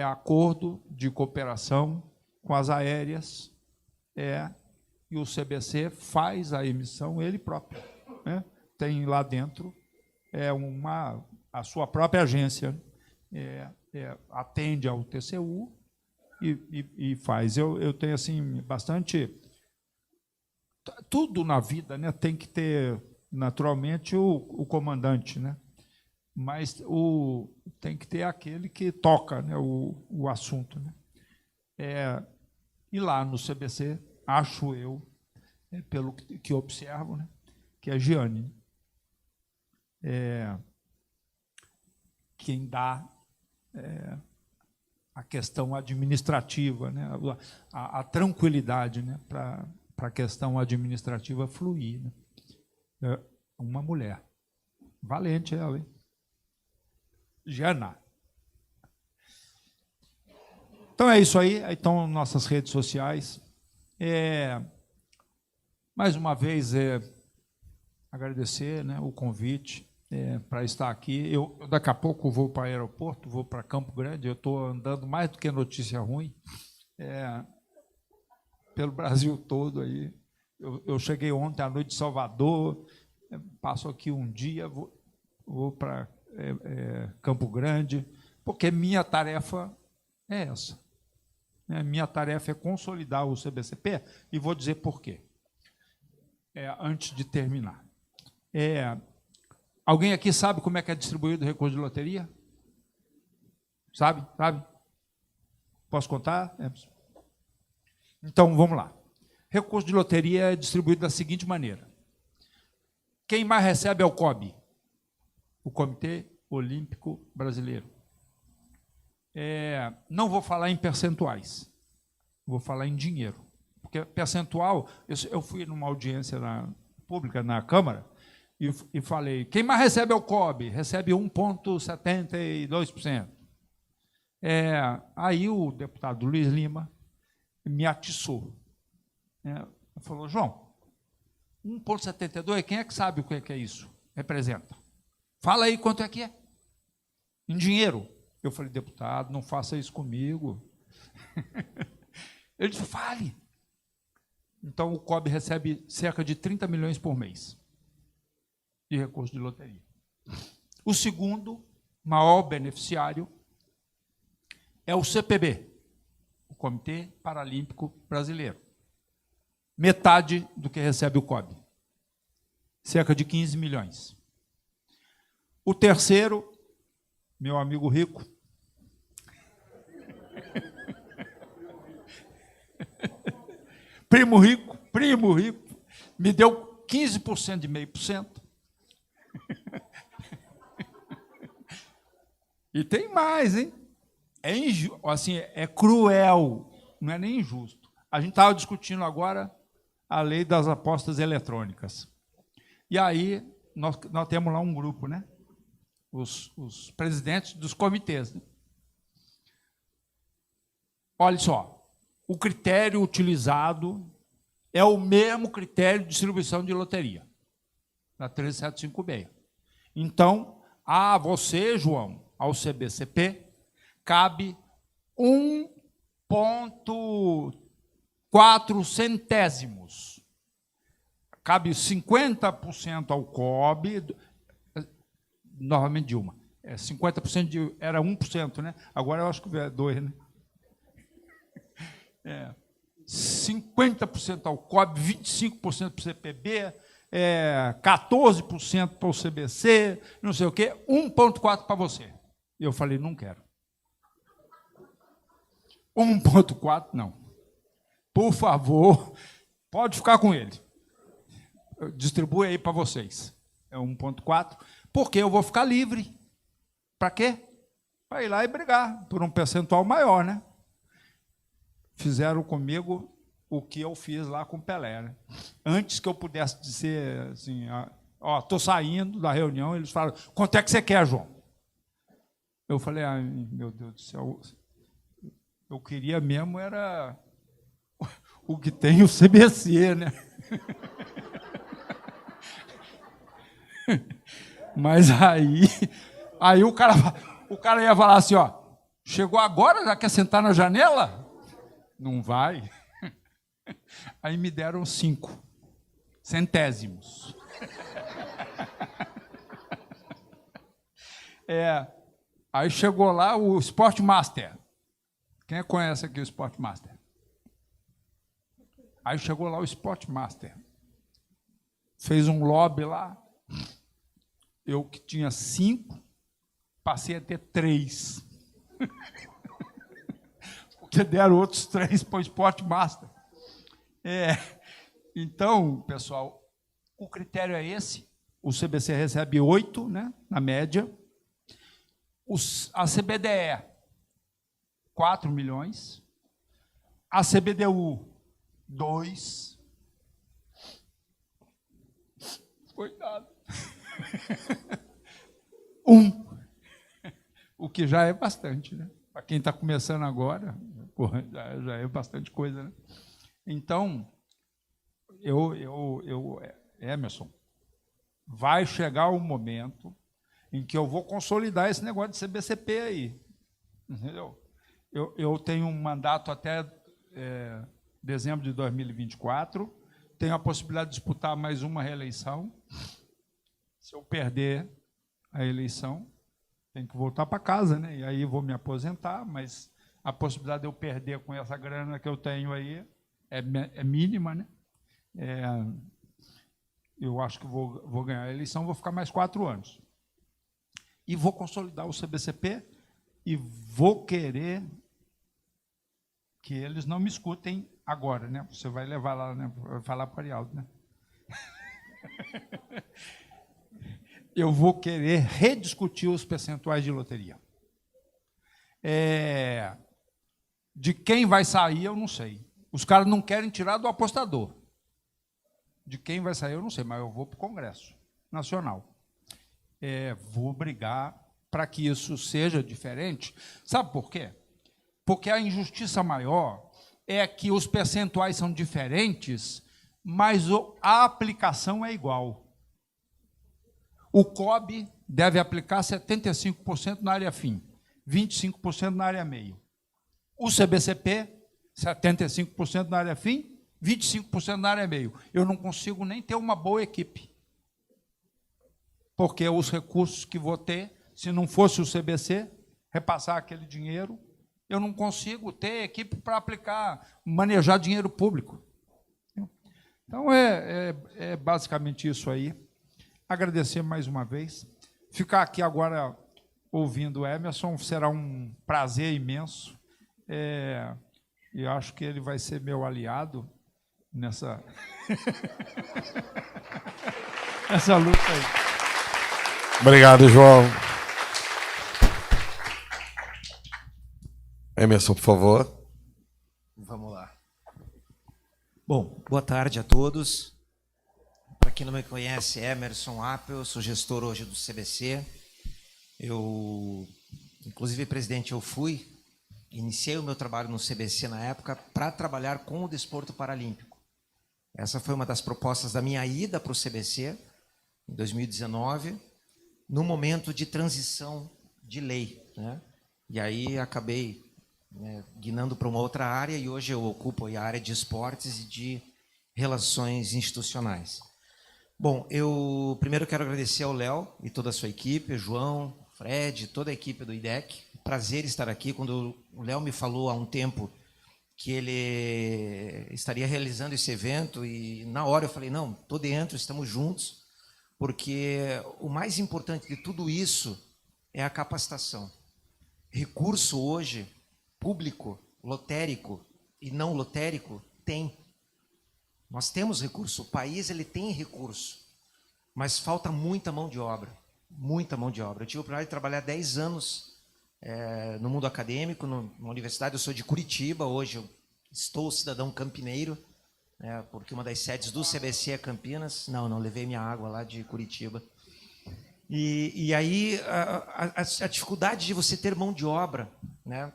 acordo de cooperação com as aéreas, e o CBC faz a emissão ele próprio, né? Tem lá dentro a sua própria agência, atende ao TCU e faz. Eu tenho assim bastante... Tudo na vida, né, tem que ter, naturalmente, o comandante, né? Mas tem que ter aquele que toca, né, o assunto, né? E lá no CBC, acho eu, pelo que observo, né, que a Giane quem dá a questão administrativa, né? A tranquilidade, né? Para a questão administrativa fluir. Né? Uma mulher. Valente ela, hein? Jana. Então é isso aí. Então, nossas redes sociais. Mais uma vez, agradecer, né, o convite para estar aqui. Eu daqui a pouco vou para o aeroporto, vou para Campo Grande. Eu estou andando mais do que notícia ruim pelo Brasil todo aí. Eu cheguei ontem à noite de Salvador, passo aqui um dia, vou para Campo Grande, porque minha tarefa é essa. Minha tarefa é consolidar o CBCP e vou dizer por quê. Antes de terminar. Alguém aqui sabe como é que é distribuído o recurso de loteria? Sabe? Posso contar? Então, vamos lá. Recurso de loteria é distribuído da seguinte maneira. Quem mais recebe é o COB, o Comitê Olímpico Brasileiro. Não vou falar em percentuais, vou falar em dinheiro. Porque percentual, eu fui numa audiência pública na Câmara e falei, quem mais recebe é o COB, recebe 1,72%. Aí o deputado Luiz Lima me atiçou. Falou, João, 1,72%, quem é que sabe o que é isso? Representa. Fala aí quanto é que é. Em dinheiro. Eu falei, deputado, não faça isso comigo. Ele disse, fale. Então, o COB recebe cerca de 30 milhões por mês de recurso de loteria. O segundo maior beneficiário é o CPB, o Comitê Paralímpico Brasileiro. Metade do que recebe o COB, cerca de 15 milhões. O terceiro, meu amigo rico, primo rico, me deu 15% de 0,5%. E tem mais, hein? É cruel, não é nem injusto. A gente estava discutindo agora a lei das apostas eletrônicas. E aí, nós temos lá um grupo, né? Os presidentes dos comitês. Né? Olha só. O critério utilizado é o mesmo critério de distribuição de loteria, da 13756. Então, a você, João, ao CBCP, cabe 1,4 centésimos. Cabe 50% ao COB, novamente Dilma. 50% era 1%, né? Agora eu acho que é 2%, né? 50% ao COB, 25% para o CPB, 14% para o CBC, não sei o quê, 1,4% para você. E eu falei, não quero. 1,4% não. Por favor, pode ficar com ele. Distribui aí para vocês. É 1,4%, porque eu vou ficar livre. Para quê? Para ir lá e brigar por um percentual maior, né? Fizeram comigo o que eu fiz lá com o Pelé. Né? Antes que eu pudesse dizer assim, estou saindo da reunião, eles falaram, quanto é que você quer, João? Eu falei, meu Deus do céu, eu queria mesmo era o que tem o CBC, né? Mas aí o cara ia falar assim, chegou agora, já quer sentar na janela? Não vai. Aí me deram 5 centésimos. Aí chegou lá o Sport Master. Quem conhece aqui o Sport Master? Aí chegou lá o Sport Master. Fez um lobby lá. Eu que tinha 5, passei a ter 3. Porque deram outros 3 para o Sport Master. Então, pessoal, o critério é esse. O CBC recebe 8, né, na média. A CBDE, 4 milhões. A CBDU, 2. Coitado. 1. O que já é bastante, né? Para quem está começando agora, já é bastante coisa, né? Então, Emerson, vai chegar um momento em que eu vou consolidar esse negócio de CBCP aí, entendeu? Eu tenho um mandato até dezembro de 2024, tenho a possibilidade de disputar mais uma reeleição. Se eu perder a eleição, tenho que voltar para casa, né? E aí vou me aposentar, mas a possibilidade de eu perder com essa grana que eu tenho aí é mínima, né? Eu acho que vou ganhar a eleição, vou ficar mais 4 anos. E vou consolidar o CBCP e vou querer que eles não me escutem agora, né? Você vai levar lá, né? Vai falar para o Arialdo, né? Eu vou querer rediscutir os percentuais de loteria. De quem vai sair, eu não sei. Os caras não querem tirar do apostador. De quem vai sair, eu não sei, mas eu vou para o Congresso Nacional. Vou brigar para que isso seja diferente. Sabe por quê? Porque a injustiça maior é que os percentuais são diferentes, mas a aplicação é igual. O COB deve aplicar 75% na área fim, 25% na área meio. O CBCP, 75% na área fim, 25% na área meio. Eu não consigo nem ter uma boa equipe. Porque os recursos que vou ter, se não fosse o CBC, repassar aquele dinheiro, eu não consigo ter equipe para aplicar, manejar dinheiro público. Então, é basicamente isso aí. Agradecer mais uma vez. Ficar aqui agora ouvindo o Emerson será um prazer imenso. Eu acho que ele vai ser meu aliado nessa luta aí. Obrigado, João. Emerson, por favor. Vamos lá. Bom, boa tarde a todos. Para quem não me conhece, Emerson Appel, sou gestor hoje do CBC. Inclusive, presidente, iniciei o meu trabalho no CBC na época para trabalhar com o desporto paralímpico. Essa foi uma das propostas da minha ida para o CBC, em 2019, no momento de transição de lei, né? E aí acabei guinando para uma outra área e hoje eu ocupo a área de esportes e de relações institucionais. Bom, eu primeiro quero agradecer ao Léo e toda a sua equipe, João, Fred, toda a equipe do IDEC. Prazer estar aqui. Quando o Léo me falou há um tempo que ele estaria realizando esse evento, e na hora eu falei, não, estou dentro, estamos juntos, porque o mais importante de tudo isso é a capacitação. Recurso hoje, público, lotérico e não lotérico, tem. Nós temos recurso, o país ele tem recurso, mas falta muita mão de obra, muita mão de obra. Eu tive o prazer de trabalhar 10 anos no mundo acadêmico, numa universidade. Eu sou de Curitiba, hoje eu estou cidadão campineiro, porque uma das sedes do CBC é Campinas. Não levei minha água lá de Curitiba. E aí a dificuldade de você ter mão de obra, né,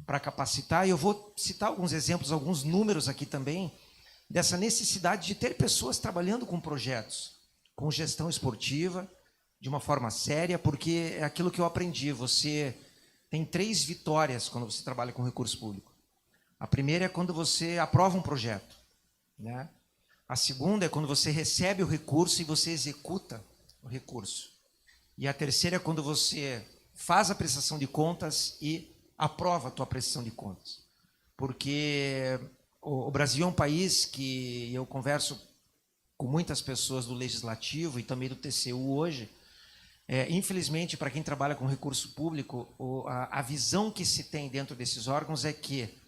para capacitar, e eu vou citar alguns exemplos, alguns números aqui também, dessa necessidade de ter pessoas trabalhando com projetos, com gestão esportiva, de uma forma séria, porque é aquilo que eu aprendi, você tem 3 vitórias quando você trabalha com recurso público. A primeira é quando você aprova um projeto, né? A segunda é quando você recebe o recurso e você executa o recurso. E a terceira é quando você faz a prestação de contas e aprova a tua prestação de contas. Porque o Brasil é um país que eu converso com muitas pessoas do Legislativo e também do TCU hoje. Infelizmente, para quem trabalha com recurso público, a visão que se tem dentro desses órgãos é que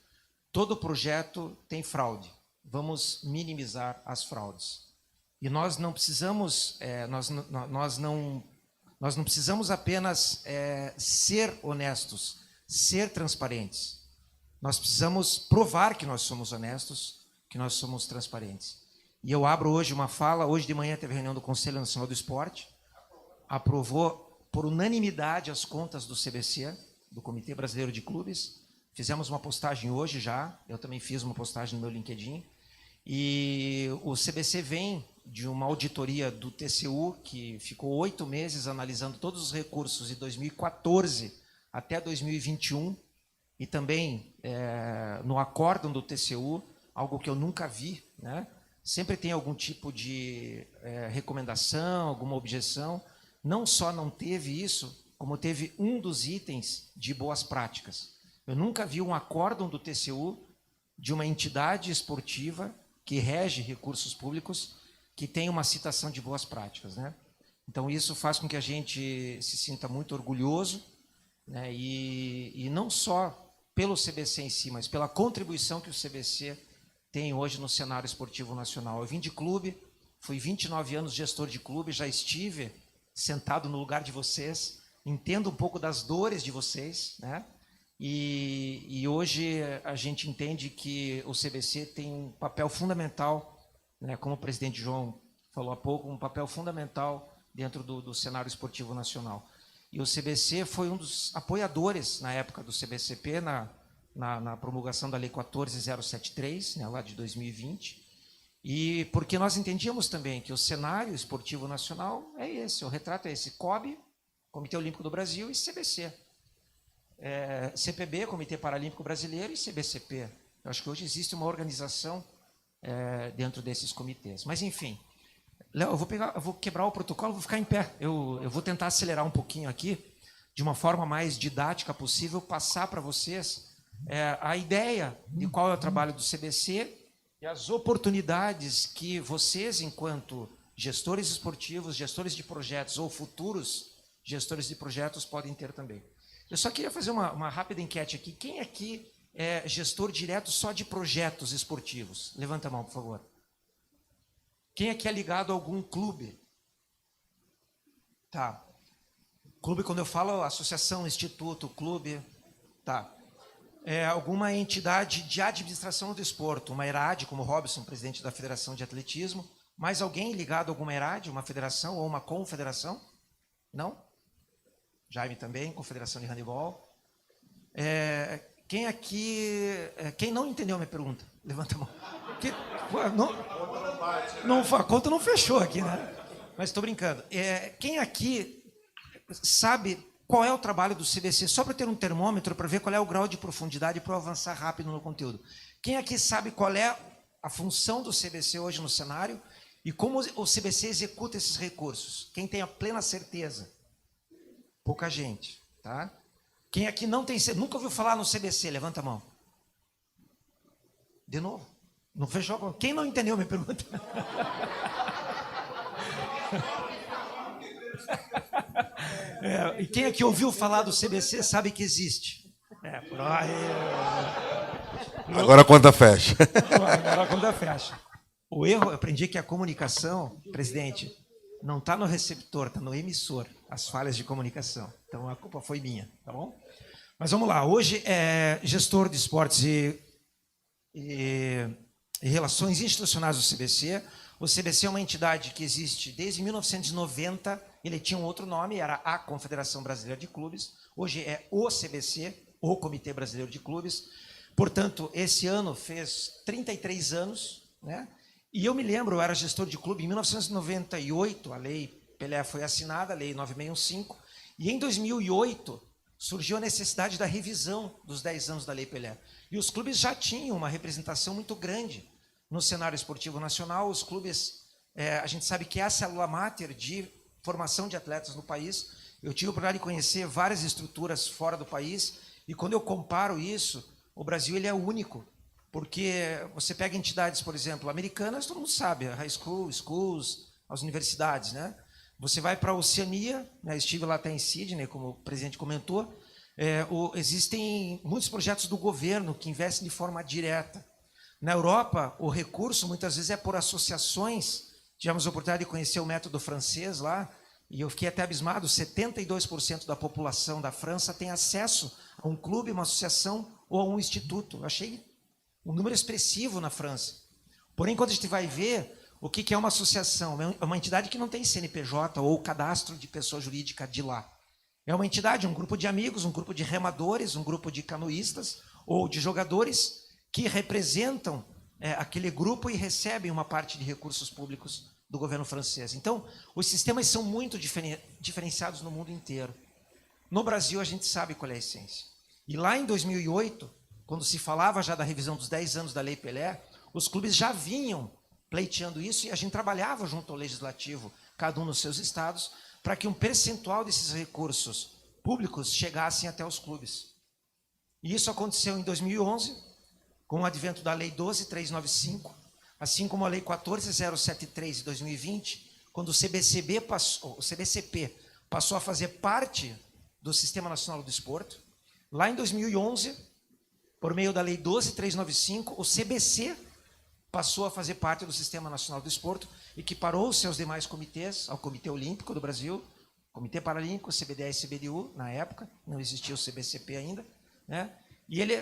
todo projeto tem fraude. Vamos minimizar as fraudes. E nós não precisamos, nós não precisamos apenas ser honestos, ser transparentes. nós precisamos provar que nós somos honestos, que nós somos transparentes. E eu abro hoje uma fala, hoje de manhã teve reunião do Conselho Nacional do Esporte, aprovou por unanimidade as contas do CBC, do Comitê Brasileiro de Clubes. Fizemos uma postagem hoje já, eu também fiz uma postagem no meu LinkedIn, e o CBC vem de uma auditoria do TCU, que ficou 8 meses analisando todos os recursos de 2014 até 2021, e também no acórdão do TCU, algo que eu nunca vi, né? Sempre tem algum tipo de recomendação, alguma objeção. Não só não teve isso, como teve um dos itens de boas práticas. Eu nunca vi um acórdão do TCU de uma entidade esportiva que rege recursos públicos que tem uma citação de boas práticas, né? Então isso faz com que a gente se sinta muito orgulhoso, né? E não só pelo CBC em si, mas pela contribuição que o CBC tem hoje no cenário esportivo nacional. Eu vim de clube, fui 29 anos gestor de clube, já estive sentado no lugar de vocês, entendo um pouco das dores de vocês, né? E hoje a gente entende que o CBC tem um papel fundamental, né, como o presidente João falou há pouco, um papel fundamental dentro do cenário esportivo nacional. E o CBC foi um dos apoiadores, na época do CBCP, na promulgação da Lei 14.073, né, lá de 2020, e porque nós entendíamos também que o cenário esportivo nacional é esse, o retrato é esse, COB, Comitê Olímpico do Brasil, e CBC. CPB, Comitê Paralímpico Brasileiro, e CBCP. Eu acho que hoje existe uma organização dentro desses comitês. Mas, enfim, Léo, eu vou quebrar o protocolo, vou ficar em pé. Eu vou tentar acelerar um pouquinho aqui, de uma forma mais didática possível, passar para vocês a ideia de qual é o trabalho do CBC e as oportunidades que vocês, enquanto gestores esportivos, gestores de projetos ou futuros gestores de projetos, podem ter também. Eu só queria fazer uma rápida enquete aqui. Quem aqui é gestor direto só de projetos esportivos? Levanta a mão, por favor. Quem aqui é ligado a algum clube? Tá. Clube, quando eu falo associação, instituto, clube, tá. Alguma entidade de administração do esporte, uma ERAD, como o Robson, presidente da Federação de Atletismo. Mais alguém ligado a alguma ERAD, uma federação ou uma confederação? Não? Jaime também, Confederação de Handebol. Quem aqui... quem não entendeu a minha pergunta? Levanta a mão. A conta não fechou aqui, né? Mas estou brincando. Quem aqui sabe qual é o trabalho do CBC? Só para ter um termômetro, para ver qual é o grau de profundidade para eu avançar rápido no conteúdo. Quem aqui sabe qual é a função do CBC hoje no cenário e como o CBC executa esses recursos? Quem tem a plena certeza? Pouca gente, tá? Quem aqui não tem, nunca ouviu falar no CBC? Levanta a mão. De novo. Não fechou? Quem não entendeu minha pergunta? E quem aqui ouviu falar do CBC sabe que existe. Agora a conta fecha. Agora a conta fecha. O erro, eu aprendi que a comunicação, presidente, não está no receptor, está no emissor, as falhas de comunicação. Então, a culpa foi minha, tá bom? Mas vamos lá. Hoje, gestor de esportes e relações institucionais do CBC. O CBC é uma entidade que existe desde 1990. Ele tinha um outro nome, era a Confederação Brasileira de Clubes. Hoje é o CBC, o Comitê Brasileiro de Clubes. Portanto, esse ano fez 33 anos, né? E eu me lembro, eu era gestor de clube em 1998, a Lei Pelé foi assinada, a Lei 9615, e em 2008 surgiu a necessidade da revisão dos 10 anos da Lei Pelé. E os clubes já tinham uma representação muito grande no cenário esportivo nacional. Os clubes, a gente sabe que é a célula máter de formação de atletas no país. Eu tive a oportunidade de conhecer várias estruturas fora do país, e quando eu comparo isso, o Brasil ele é único. Porque você pega entidades, por exemplo, americanas, todo mundo sabe, a high school, schools, as universidades, né? Você vai para a Oceania, né? Estive lá até em Sydney, como o presidente comentou, existem muitos projetos do governo que investem de forma direta. Na Europa, o recurso muitas vezes é por associações. Tivemos a oportunidade de conhecer o método francês lá, e eu fiquei até abismado, 72% da população da França tem acesso a um clube, uma associação ou a um instituto. Eu achei um número expressivo na França. Porém, quando a gente vai ver o que é uma associação, é uma entidade que não tem CNPJ ou cadastro de pessoa jurídica de lá. É uma entidade, um grupo de amigos, um grupo de remadores, um grupo de canoístas ou de jogadores que representam aquele grupo e recebem uma parte de recursos públicos do governo francês. Então, os sistemas são muito diferenciados no mundo inteiro. No Brasil, a gente sabe qual é a essência. E lá em 2008, quando se falava já da revisão dos 10 anos da Lei Pelé, os clubes já vinham pleiteando isso e a gente trabalhava junto ao Legislativo, cada um nos seus estados, para que um percentual desses recursos públicos chegassem até os clubes. E isso aconteceu em 2011, com o advento da Lei 12.395, assim como a Lei 14.073 de 2020, quando o CBCP passou a fazer parte do Sistema Nacional do Desporto. Lá em 2011, por meio da Lei 12.395, o CBC passou a fazer parte do Sistema Nacional do Desporto, equiparou os seus demais comitês ao Comitê Olímpico do Brasil, Comitê Paralímpico, CBDA e CBDU, na época, não existia o CBCP ainda, né? E ele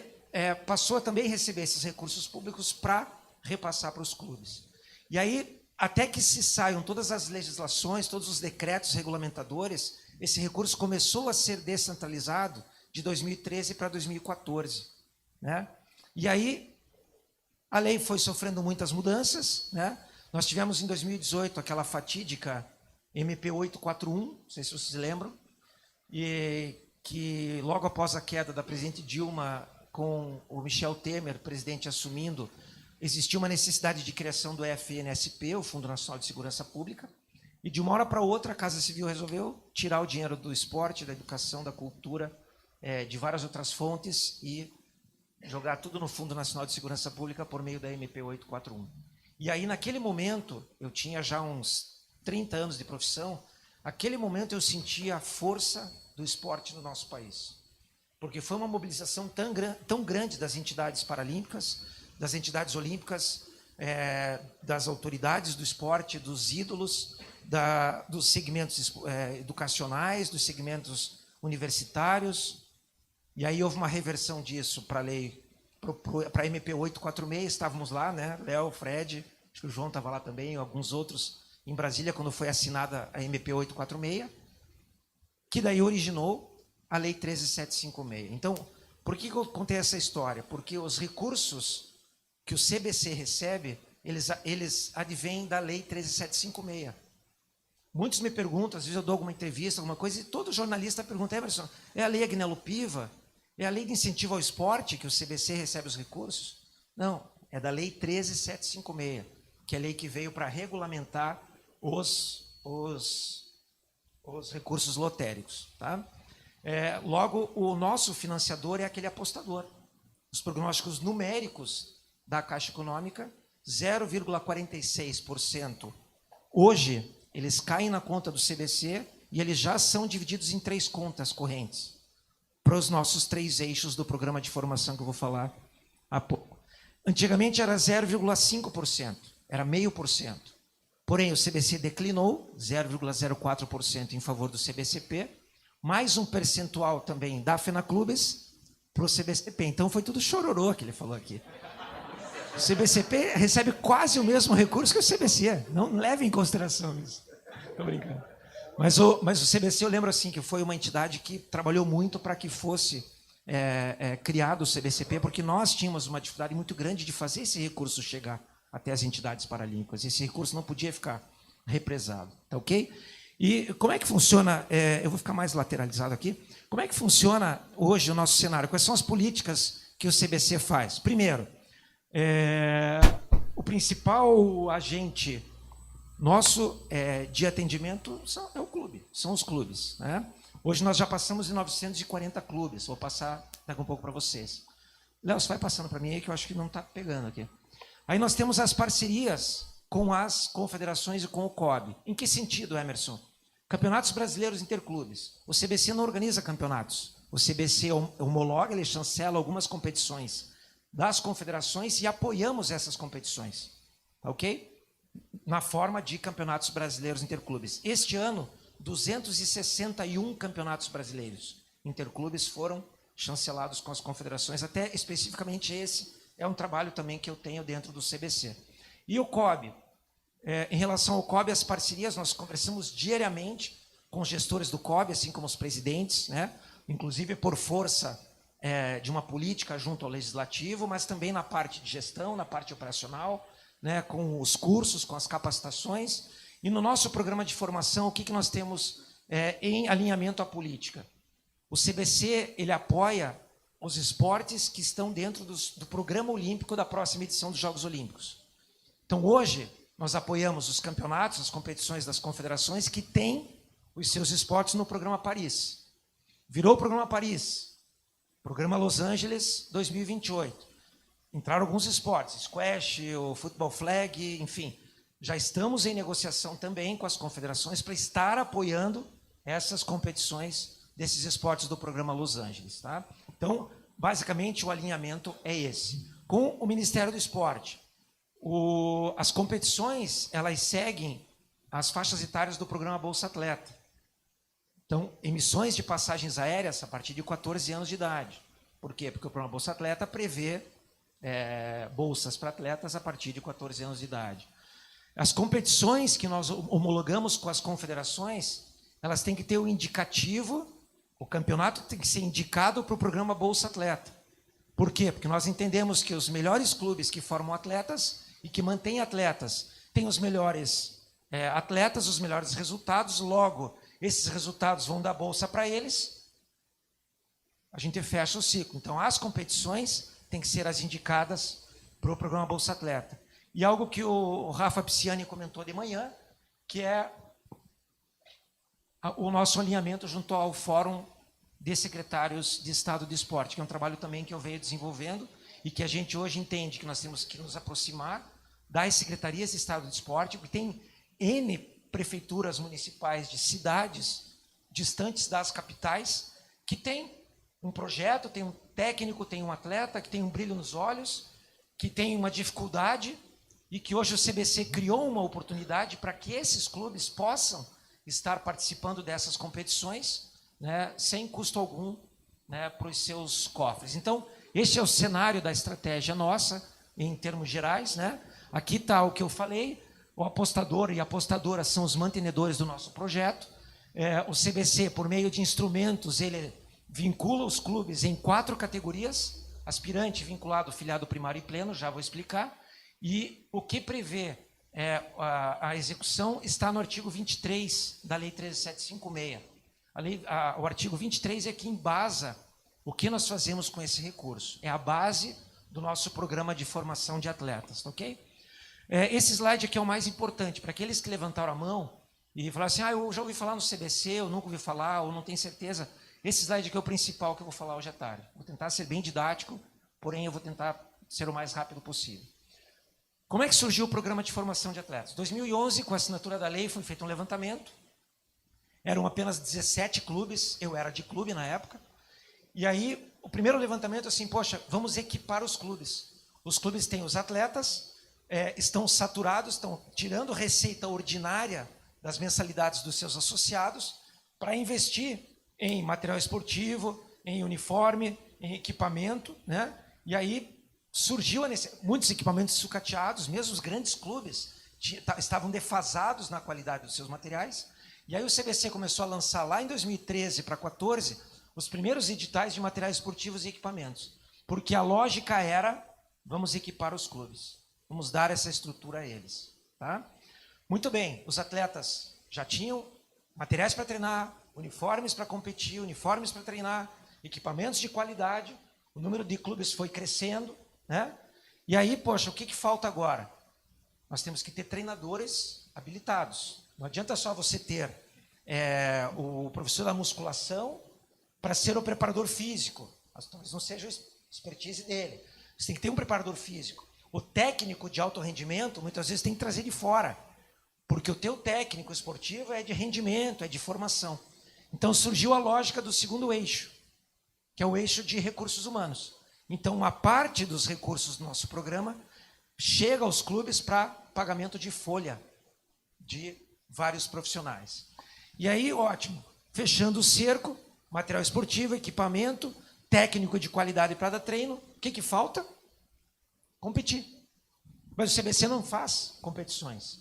passou a também receber esses recursos públicos para repassar para os clubes. E aí, até que se saiam todas as legislações, todos os decretos regulamentadores, esse recurso começou a ser descentralizado de 2013 para 2014, né? E aí, a lei foi sofrendo muitas mudanças, né? Nós tivemos em 2018 aquela fatídica MP 841, não sei se vocês lembram, e que logo após a queda da presidente Dilma, com o Michel Temer, presidente, assumindo, existia uma necessidade de criação do FNSP, o Fundo Nacional de Segurança Pública, e de uma hora para outra a Casa Civil resolveu tirar o dinheiro do esporte, da educação, da cultura, de várias outras fontes e jogar tudo no Fundo Nacional de Segurança Pública por meio da MP 841. E aí, naquele momento, eu tinha já uns 30 anos de profissão, naquele momento eu sentia a força do esporte no nosso país. Porque foi uma mobilização tão grande das entidades paralímpicas, das entidades olímpicas, das autoridades do esporte, dos ídolos, dos segmentos educacionais, dos segmentos universitários. E aí houve uma reversão disso para a lei, para a MP 846, estávamos lá, né? Léo, Fred, acho que o João estava lá também, alguns outros em Brasília, quando foi assinada a MP 846, que daí originou a Lei 13.756. Então, por que eu contei essa história? Porque os recursos que o CBC recebe, eles advêm da Lei 13.756. Muitos me perguntam, às vezes eu dou alguma entrevista, alguma coisa, e todo jornalista pergunta, Emerson, é a Lei Agnello Piva? É a Lei de Incentivo ao Esporte que o CBC recebe os recursos? Não, é da Lei 13.756, que é a lei que veio para regulamentar os recursos lotéricos, tá? Logo, o nosso financiador é aquele apostador. Os prognósticos numéricos da Caixa Econômica, 0,46%. Hoje, eles caem na conta do CBC e eles já são divididos em 3 contas correntes, para os nossos 3 eixos do programa de formação que eu vou falar há pouco. Antigamente era 0,5%, era 0,5%. Porém, o CBC declinou, 0,04% em favor do CBCP, mais um percentual também da FENACLUBES para o CBCP. Então foi tudo chororô que ele falou aqui. O CBCP recebe quase o mesmo recurso que o CBC. Não leve em consideração isso. Estou brincando. Mas o CBC, eu lembro assim, que foi uma entidade que trabalhou muito para que fosse criado o CBCP, porque nós tínhamos uma dificuldade muito grande de fazer esse recurso chegar até as entidades paralímpicas. Esse recurso não podia ficar represado. Tá ok? E como é que funciona, eu vou ficar mais lateralizado aqui, como é que funciona hoje o nosso cenário? Quais são as políticas que o CBC faz? Primeiro, o principal agente nosso de atendimento é o clube, são os clubes, né? Hoje nós já passamos em 940 clubes, vou passar daqui um pouco para vocês. Léo, você vai passando para mim aí que eu acho que não está pegando aqui. Aí nós temos as parcerias com as confederações e com o COB. Em que sentido, Emerson? Campeonatos brasileiros interclubes. O CBC não organiza campeonatos. O CBC homologa, ele chancela algumas competições das confederações e apoiamos essas competições. Ok? Na forma de campeonatos brasileiros interclubes. Este ano, 261 campeonatos brasileiros. Interclubes foram chancelados com as confederações, até especificamente esse é um trabalho também que eu tenho dentro do CBC. E o COB, em relação ao COB, as parcerias, nós conversamos diariamente com os gestores do COB, assim como os presidentes, né? Inclusive por força de uma política junto ao legislativo, mas também na parte de gestão, na parte operacional, né? Com os cursos, com as capacitações. E no nosso programa de formação, o que nós temos em alinhamento à política? O CBC, ele apoia os esportes que estão dentro do programa olímpico da próxima edição dos Jogos Olímpicos. Então, hoje, nós apoiamos os campeonatos, as competições das confederações que têm os seus esportes no programa Paris. Virou o programa Paris, programa Los Angeles 2028. Entraram alguns esportes, squash, o futebol flag, enfim. Já estamos em negociação também com as confederações para estar apoiando essas competições desses esportes do programa Los Angeles. Tá? Então, basicamente, o alinhamento é esse. Com o Ministério do Esporte, as competições, elas seguem as faixas etárias do programa Bolsa Atleta. Então, emissões de passagens aéreas a partir de 14 anos de idade. Por quê? Porque o programa Bolsa Atleta prevê bolsas para atletas a partir de 14 anos de idade. As competições que nós homologamos com as confederações, elas têm que ter o indicativo, o campeonato tem que ser indicado para o programa Bolsa Atleta. Por quê? Porque nós entendemos que os melhores clubes que formam atletas e que mantêm atletas têm os melhores atletas, os melhores resultados, logo, esses resultados vão dar bolsa para eles, a gente fecha o ciclo. Então, as competições têm que ser as indicadas para o programa Bolsa Atleta. E algo que o Rafa Pisciani comentou de manhã, que é o nosso alinhamento junto ao Fórum de Secretários de Estado de Esporte, que é um trabalho também que eu venho desenvolvendo e que a gente hoje entende que nós temos que nos aproximar das secretarias de Estado de Esporte, porque tem N prefeituras municipais de cidades distantes das capitais que tem um projeto, tem um técnico, tem um atleta que tem um brilho nos olhos, que tem uma dificuldade e que hoje o CBC criou uma oportunidade para que esses clubes possam estar participando dessas competições, né, sem custo algum, né, para os seus cofres. Então, este é o cenário da estratégia nossa, em termos gerais. Né? Aqui está o que eu falei, o apostador e a apostadora são os mantenedores do nosso projeto. O CBC, por meio de instrumentos, ele vincula os clubes em 4 categorias, aspirante, vinculado, filiado, primário e pleno, já vou explicar. E o que prevê a execução está no artigo 23 da Lei 13.756. O artigo 23 é que embasa o que nós fazemos com esse recurso. É a base do nosso programa de formação de atletas, ok? Esse slide aqui é o mais importante, para aqueles que levantaram a mão e falaram assim, eu já ouvi falar no CBC, eu nunca ouvi falar, ou não tenho certeza. Esse slide aqui é o principal que eu vou falar hoje à tarde. Vou tentar ser bem didático, porém eu vou tentar ser o mais rápido possível. Como é que surgiu o programa de formação de atletas? Em 2011, com a assinatura da lei, foi feito um levantamento. Eram apenas 17 clubes, eu era de clube na época. E aí, o primeiro levantamento, assim, poxa, vamos equipar os clubes. Os clubes têm os atletas, estão saturados, estão tirando receita ordinária das mensalidades dos seus associados para investir em material esportivo, em uniforme, em equipamento, né? E aí surgiu muitos equipamentos sucateados, mesmo os grandes clubes estavam defasados na qualidade dos seus materiais. E aí o CBC começou a lançar lá em 2013 para 2014 os primeiros editais de materiais esportivos e equipamentos, porque a lógica era, vamos equipar os clubes, vamos dar essa estrutura a eles. Tá? Muito bem, os atletas já tinham materiais para treinar, uniformes para competir, uniformes para treinar, equipamentos de qualidade, o número de clubes foi crescendo, né? E aí, poxa, o que falta agora? Nós temos que ter treinadores habilitados. Não adianta só você ter o professor da musculação para ser o preparador físico. Talvez não seja a expertise dele. Você tem que ter um preparador físico. O técnico de alto rendimento, muitas vezes, tem que trazer de fora. Porque o teu técnico esportivo é de rendimento, é de formação. Então surgiu a lógica do segundo eixo, que é o eixo de recursos humanos. Então, uma parte dos recursos do nosso programa chega aos clubes para pagamento de folha de vários profissionais. E aí, ótimo, fechando o cerco, material esportivo, equipamento, técnico de qualidade para dar treino, o que falta? Competir. Mas o CBC não faz competições.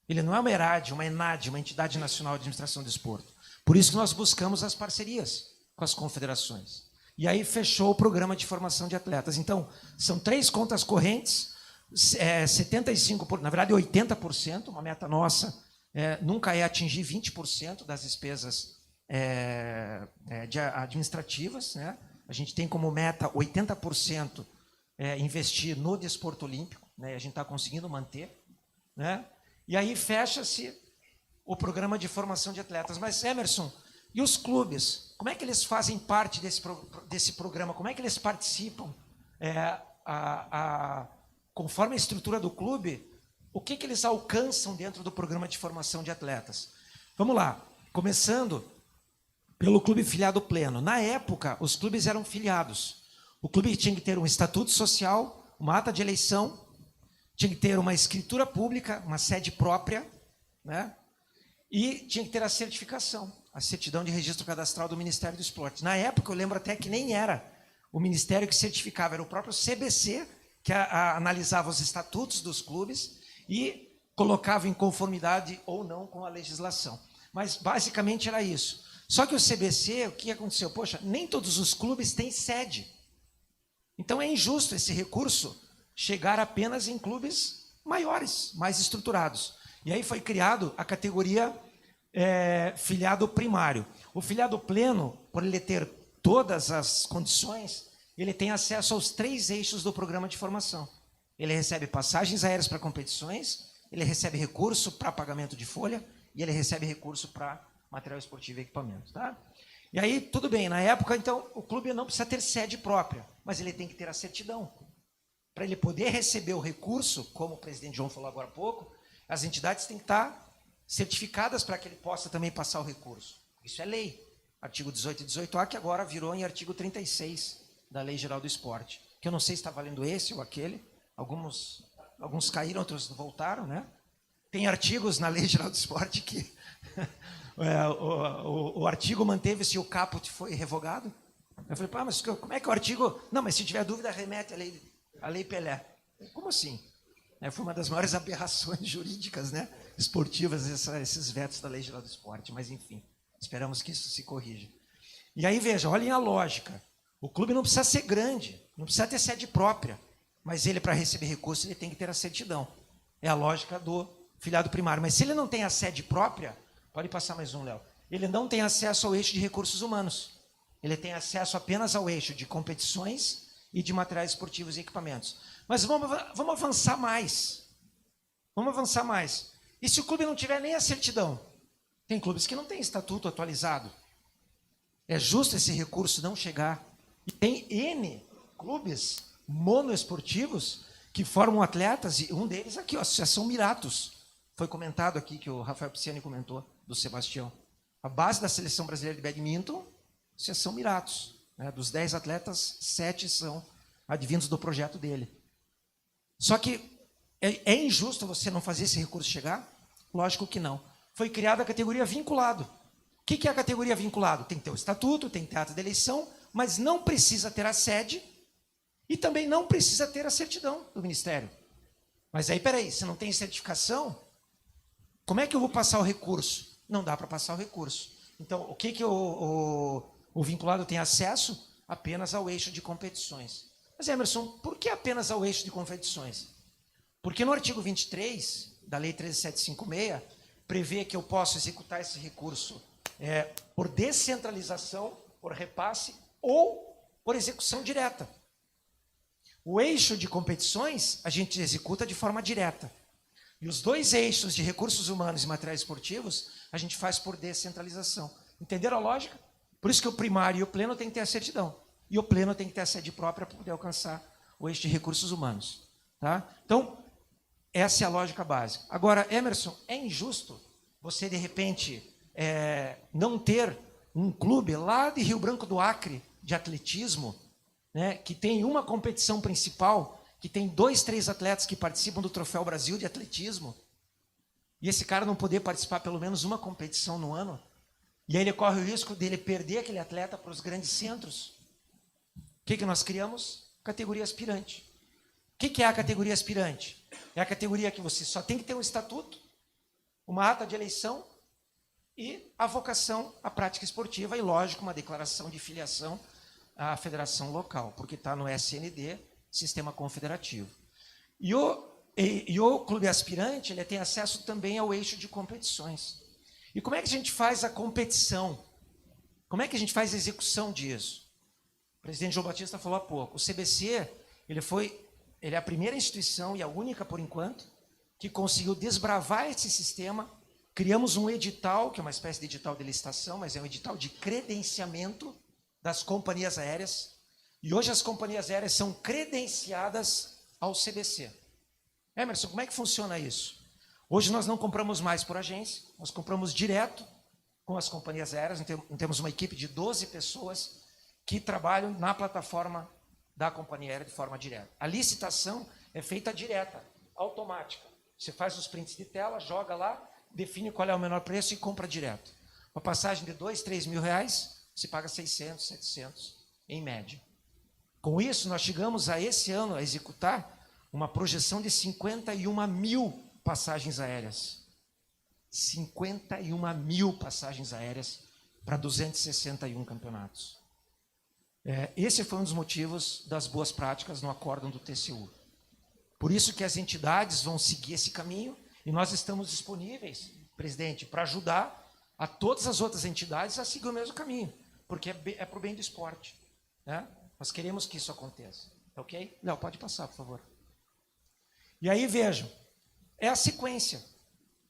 Ele não é uma ERAD, uma ENAD, uma Entidade Nacional de Administração do Desporto. Por isso que nós buscamos as parcerias com as confederações. E aí fechou o programa de formação de atletas. Então, são 3 contas correntes, 75%, na verdade 80%, uma meta nossa nunca é atingir 20% das despesas administrativas, né? A gente tem como meta 80% investir no desporto olímpico, né? A gente está conseguindo manter, né? E aí fecha-se o programa de formação de atletas. Mas, Emerson, e os clubes? Como é que eles fazem parte desse programa? Como é que eles participam? Conforme a estrutura do clube, o que eles alcançam dentro do programa de formação de atletas? Vamos lá, começando pelo clube filiado pleno. Na época, os clubes eram filiados. O clube tinha que ter um estatuto social, uma ata de eleição, tinha que ter uma escritura pública, uma sede própria, né? E tinha que ter a certificação, a certidão de registro cadastral do Ministério do Esporte. Na época, eu lembro até que nem era o Ministério que certificava, era o próprio CBC que analisava os estatutos dos clubes e colocava em conformidade ou não com a legislação. Mas, basicamente, era isso. Só que o CBC, o que aconteceu? Poxa, nem todos os clubes têm sede. Então, é injusto esse recurso chegar apenas em clubes maiores, mais estruturados. E aí foi criado a categoria filiado primário. O filiado pleno, por ele ter todas as condições, ele tem acesso aos 3 eixos do programa de formação. Ele recebe passagens aéreas para competições, ele recebe recurso para pagamento de folha e ele recebe recurso para material esportivo e equipamento. Tá? E aí, tudo bem, na época, então, o clube não precisa ter sede própria, mas ele tem que ter a certidão. Para ele poder receber o recurso, como o presidente João falou agora há pouco, as entidades têm que estar certificadas para que ele possa também passar o recurso. Isso é lei. Artigo 18 e 18A, que agora virou em artigo 36 da Lei Geral do Esporte. Que eu não sei se está valendo esse ou aquele. Alguns caíram, outros voltaram, né? Tem artigos na Lei Geral do Esporte que o artigo manteve-se e o caput foi revogado. Eu falei, mas como é que o artigo... Não, mas se tiver dúvida, remete à Lei Pelé. Como assim? Foi uma das maiores aberrações jurídicas, né, esportivas, esses vetos da Lei Geral do Esporte. Mas, enfim, esperamos que isso se corrija. E aí, veja, olhem a lógica. O clube não precisa ser grande, não precisa ter sede própria, mas ele, para receber recurso, ele tem que ter a certidão. É a lógica do filiado primário. Mas se ele não tem a sede própria, pode passar mais um, Léo, ele não tem acesso ao eixo de recursos humanos. Ele tem acesso apenas ao eixo de competições e de materiais esportivos e equipamentos. Mas vamos avançar mais. Vamos avançar mais. E se o clube não tiver nem a certidão? Tem clubes que não têm estatuto atualizado. É justo esse recurso não chegar. E tem N clubes monoesportivos que formam atletas, e um deles aqui, a Associação Miratos. Foi comentado aqui, que o Rafael Pisciani comentou, do Sebastião. A base da Seleção Brasileira de Badminton, Associação Miratos. Né? Dos 10 atletas, 7 são advindos do projeto dele. Só que é injusto você não fazer esse recurso chegar? Lógico que não. Foi criada a categoria vinculado. O que é a categoria vinculado? Tem que ter o estatuto, tem que ter a ata de eleição, mas não precisa ter a sede e também não precisa ter a certidão do Ministério. Mas aí, peraí, se não tem certificação, como é que eu vou passar o recurso? Não dá para passar o recurso. Então, o que o vinculado tem acesso? Apenas ao eixo de competições. Mas, Emerson, por que apenas ao eixo de competições? Porque no artigo 23 da Lei 13756, prevê que eu posso executar esse recurso por descentralização, por repasse ou por execução direta. O eixo de competições a gente executa de forma direta. E os 2 eixos de recursos humanos e materiais esportivos a gente faz por descentralização. Entenderam a lógica? Por isso que o primário e o pleno tem que ter a certidão. E o pleno tem que ter a sede própria para poder alcançar o eixo de recursos humanos. Tá? Então, essa é a lógica básica. Agora, Emerson, é injusto você, de repente, não ter um clube lá de Rio Branco do Acre, de atletismo, né, que tem uma competição principal, que tem 2, 3 atletas que participam do Troféu Brasil de atletismo, e esse cara não poder participar pelo menos uma competição no ano? E aí ele corre o risco dele perder aquele atleta para os grandes centros. O que nós criamos? Categoria aspirante. O que é a categoria aspirante? É a categoria que você só tem que ter um estatuto, uma ata de eleição e a vocação à prática esportiva e, lógico, uma declaração de filiação à federação local, porque está no SND, Sistema Confederativo. E o clube aspirante ele tem acesso também ao eixo de competições. E como é que a gente faz a competição? Como é que a gente faz a execução disso? O presidente João Batista falou há pouco. O CBC ele é a primeira instituição e a única, por enquanto, que conseguiu desbravar esse sistema. Criamos um edital, que é uma espécie de edital de licitação, mas é um edital de credenciamento das companhias aéreas. E hoje as companhias aéreas são credenciadas ao CBC. Emerson, como é que funciona isso? Hoje nós não compramos mais por agência, nós compramos direto com as companhias aéreas. Temos uma equipe de 12 pessoas que trabalham na plataforma da companhia aérea de forma direta. A licitação é feita direta, automática. Você faz os prints de tela, joga lá, define qual é o menor preço e compra direto. Uma passagem de 2, 3 mil reais, você paga 600, 700 em média. Com isso, nós chegamos a esse ano a executar uma projeção de 51 mil passagens aéreas. 51 mil passagens aéreas para 261 campeonatos. Esse foi um dos motivos das boas práticas no acórdão do TCU. Por isso que as entidades vão seguir esse caminho e nós estamos disponíveis, presidente, para ajudar a todas as outras entidades a seguir o mesmo caminho, porque é para o bem do esporte. Né? Nós queremos que isso aconteça. Ok? Léo, pode passar, por favor. E aí, vejam, é a sequência.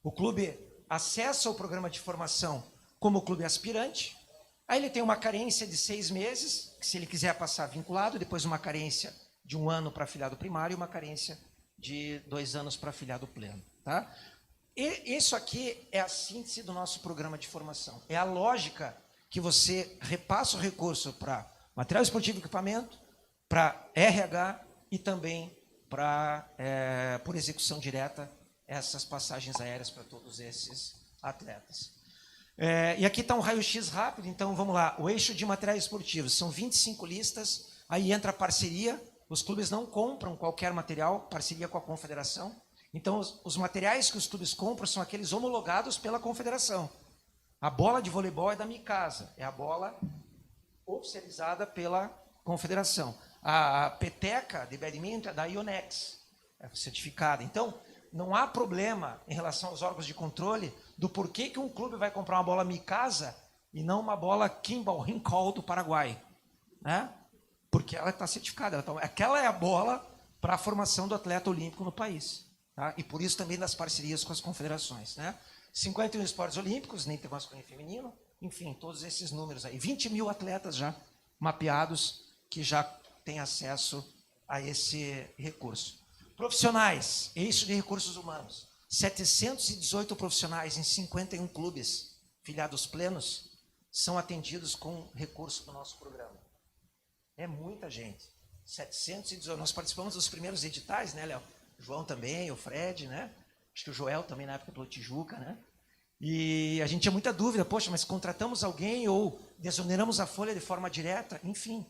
O clube acessa o programa de formação como clube aspirante, aí ele tem uma carência de 6 meses, que se ele quiser passar vinculado, depois uma carência de 1 ano para afiliado primário e uma carência de 2 anos para afiliado pleno. Tá? E isso aqui é a síntese do nosso programa de formação. É a lógica que você repassa o recurso para material esportivo e equipamento, para RH e também para, por execução direta, essas passagens aéreas para todos esses atletas. E aqui está um raio-x rápido, então vamos lá. O eixo de materiais esportivos, são 25 listas, aí entra a parceria, os clubes não compram qualquer material, parceria com a confederação, então os materiais que os clubes compram são aqueles homologados pela confederação. A bola de voleibol é da Mikasa, é a bola oficializada pela confederação. A peteca de badminton é da Ionex, é certificada. Então, não há problema em relação aos órgãos de controle do porquê que um clube vai comprar uma bola Mikasa e não uma bola Kimball Rincon do Paraguai. Né? Porque ela está certificada. Aquela é a bola para a formação do atleta olímpico no país. Tá? E por isso também das parcerias com as confederações. Né? 51 esportes olímpicos, nem tem masculino e feminino, enfim, todos esses números aí. 20 mil atletas já mapeados que já têm acesso a esse recurso. Profissionais, eixo de recursos humanos. 718 profissionais em 51 clubes, filiados plenos, são atendidos com recurso do nosso programa. É muita gente. 718. Nós participamos dos primeiros editais, né, Léo? O João também, o Fred, né? Acho que o Joel também na época pelo Tijuca, né? E a gente tinha muita dúvida, poxa, mas contratamos alguém ou desoneramos a folha de forma direta? Enfim,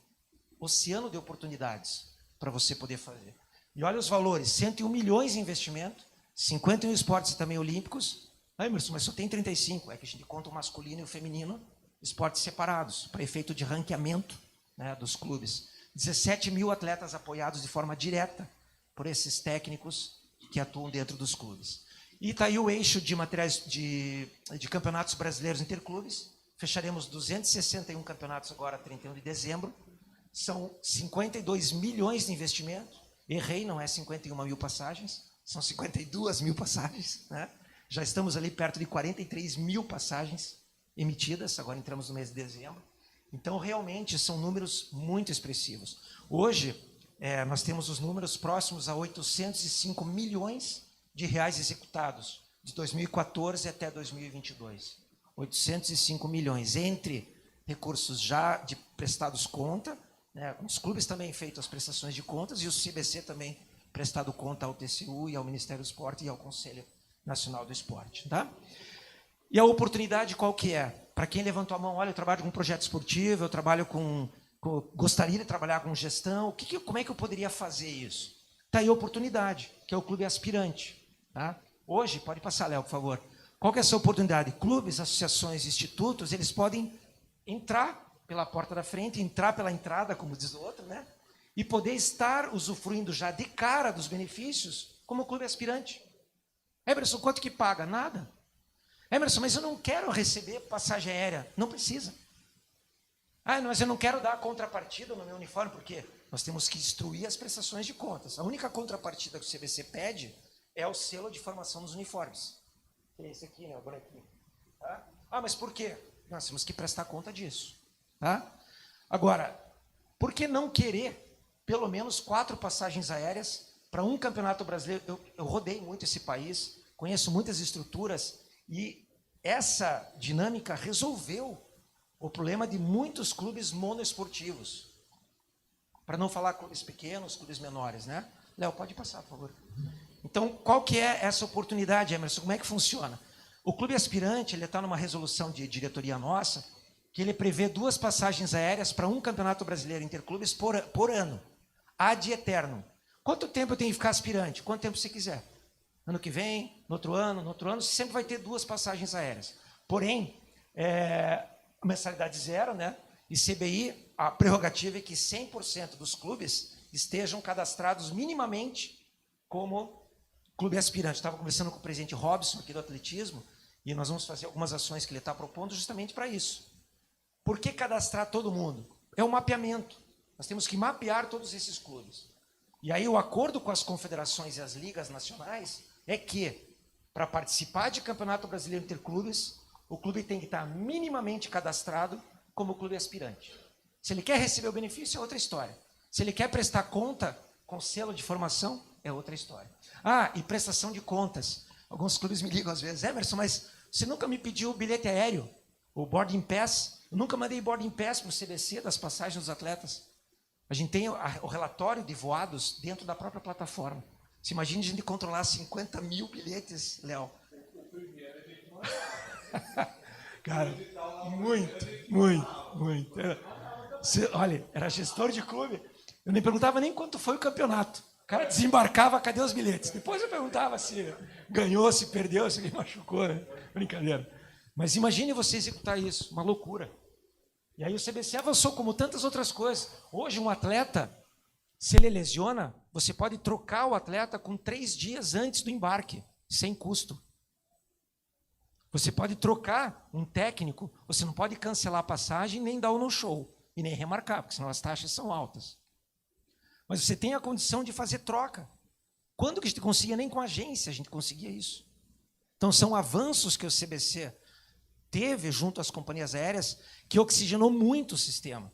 oceano de oportunidades para você poder fazer. E olha os valores, 101 milhões em investimento, 51 esportes também olímpicos. Emerson, mas só tem 35, é que a gente conta o masculino e o feminino, esportes separados, para efeito de ranqueamento, né, dos clubes. 17 mil atletas apoiados de forma direta por esses técnicos que atuam dentro dos clubes. E está aí o eixo de materiais de campeonatos brasileiros interclubes. Fecharemos 261 campeonatos agora, 31 de dezembro. São 52 milhões de investimento. Errei, não é 51 mil passagens, são 52 mil passagens. Né? Já estamos ali perto de 43 mil passagens emitidas, agora entramos no mês de dezembro. Então, realmente, são números muito expressivos. Hoje, nós temos os números próximos a 805 milhões de reais executados, de 2014 até 2022. 805 milhões, entre recursos já de prestados conta, né, os clubes também feito as prestações de contas e o CBC também prestado conta ao TCU e ao Ministério do Esporte e ao Conselho Nacional do Esporte. Tá? E a oportunidade qual que é? Para quem levantou a mão, olha, eu trabalho com projeto esportivo, eu trabalho gostaria de trabalhar com gestão, como é que eu poderia fazer isso? Está aí a oportunidade, que é o Clube Aspirante. Tá? Hoje, pode passar, Léo, por favor. Qual que é essa oportunidade? Clubes, associações, institutos, eles podem entrar pela porta da frente, entrar pela entrada, como diz o outro, né? E poder estar usufruindo já de cara dos benefícios como Clube Aspirante. Emerson, quanto que paga? Nada. Emerson, mas eu não quero receber passagem aérea. Não precisa. Ah, mas eu não quero dar a contrapartida no meu uniforme, por quê? Nós temos que instruir as prestações de contas. A única contrapartida que o CBC pede é o selo de formação nos uniformes. É esse aqui, né? O bonequinho. Tá? Ah, mas por quê? Nós temos que prestar conta disso. Tá? Agora, por que não querer pelo menos 4 passagens aéreas para um campeonato brasileiro? Eu rodei muito esse país, conheço muitas estruturas e essa dinâmica resolveu o problema de muitos clubes monoesportivos. Para não falar clubes pequenos, clubes menores, né? Léo, pode passar, por favor. Então, qual que é essa oportunidade, Emerson? Como é que funciona? O Clube Aspirante, ele está numa resolução de diretoria nossa, que ele prevê 2 passagens aéreas para um campeonato brasileiro interclubes por ano, ad eterno. Quanto tempo eu tenho que ficar aspirante? Quanto tempo você quiser. Ano que vem, no outro ano, você sempre vai ter 2 passagens aéreas. Porém, a mensalidade zero, né? E CBI, a prerrogativa é que 100% dos clubes estejam cadastrados minimamente como clube aspirante. Estava conversando com o presidente Robson aqui do atletismo e nós vamos fazer algumas ações que ele está propondo justamente para isso. Por que cadastrar todo mundo? É um mapeamento. Nós temos que mapear todos esses clubes. E aí o acordo com as confederações e as ligas nacionais é que, para participar de Campeonato Brasileiro Interclubes, o clube tem que estar minimamente cadastrado como clube aspirante. Se ele quer receber o benefício, é outra história. Se ele quer prestar conta com selo de formação, é outra história. Ah, e prestação de contas. Alguns clubes me ligam às vezes, Emerson, mas você nunca me pediu o bilhete aéreo, o boarding pass. Eu nunca mandei boarding pass para o CBC das passagens dos atletas. A gente tem o relatório de voados dentro da própria plataforma. Você imagina a gente controlar 50 mil bilhetes, Léo. Cara, muito. Olha, era gestor de clube. Eu nem perguntava nem quanto foi o campeonato. O cara desembarcava, cadê os bilhetes? Depois eu perguntava se ganhou, se perdeu, se alguém machucou, né? Brincadeira. Mas imagine você executar isso, uma loucura. E aí o CBC avançou como tantas outras coisas. Hoje um atleta, se ele lesiona, você pode trocar o atleta com 3 dias antes do embarque, sem custo. Você pode trocar um técnico, você não pode cancelar a passagem, nem dar o no-show, e nem remarcar, porque senão as taxas são altas. Mas você tem a condição de fazer troca. Quando que a gente conseguia? Nem com agência a gente conseguia isso. Então são avanços que o CBC teve junto às companhias aéreas que oxigenou muito o sistema.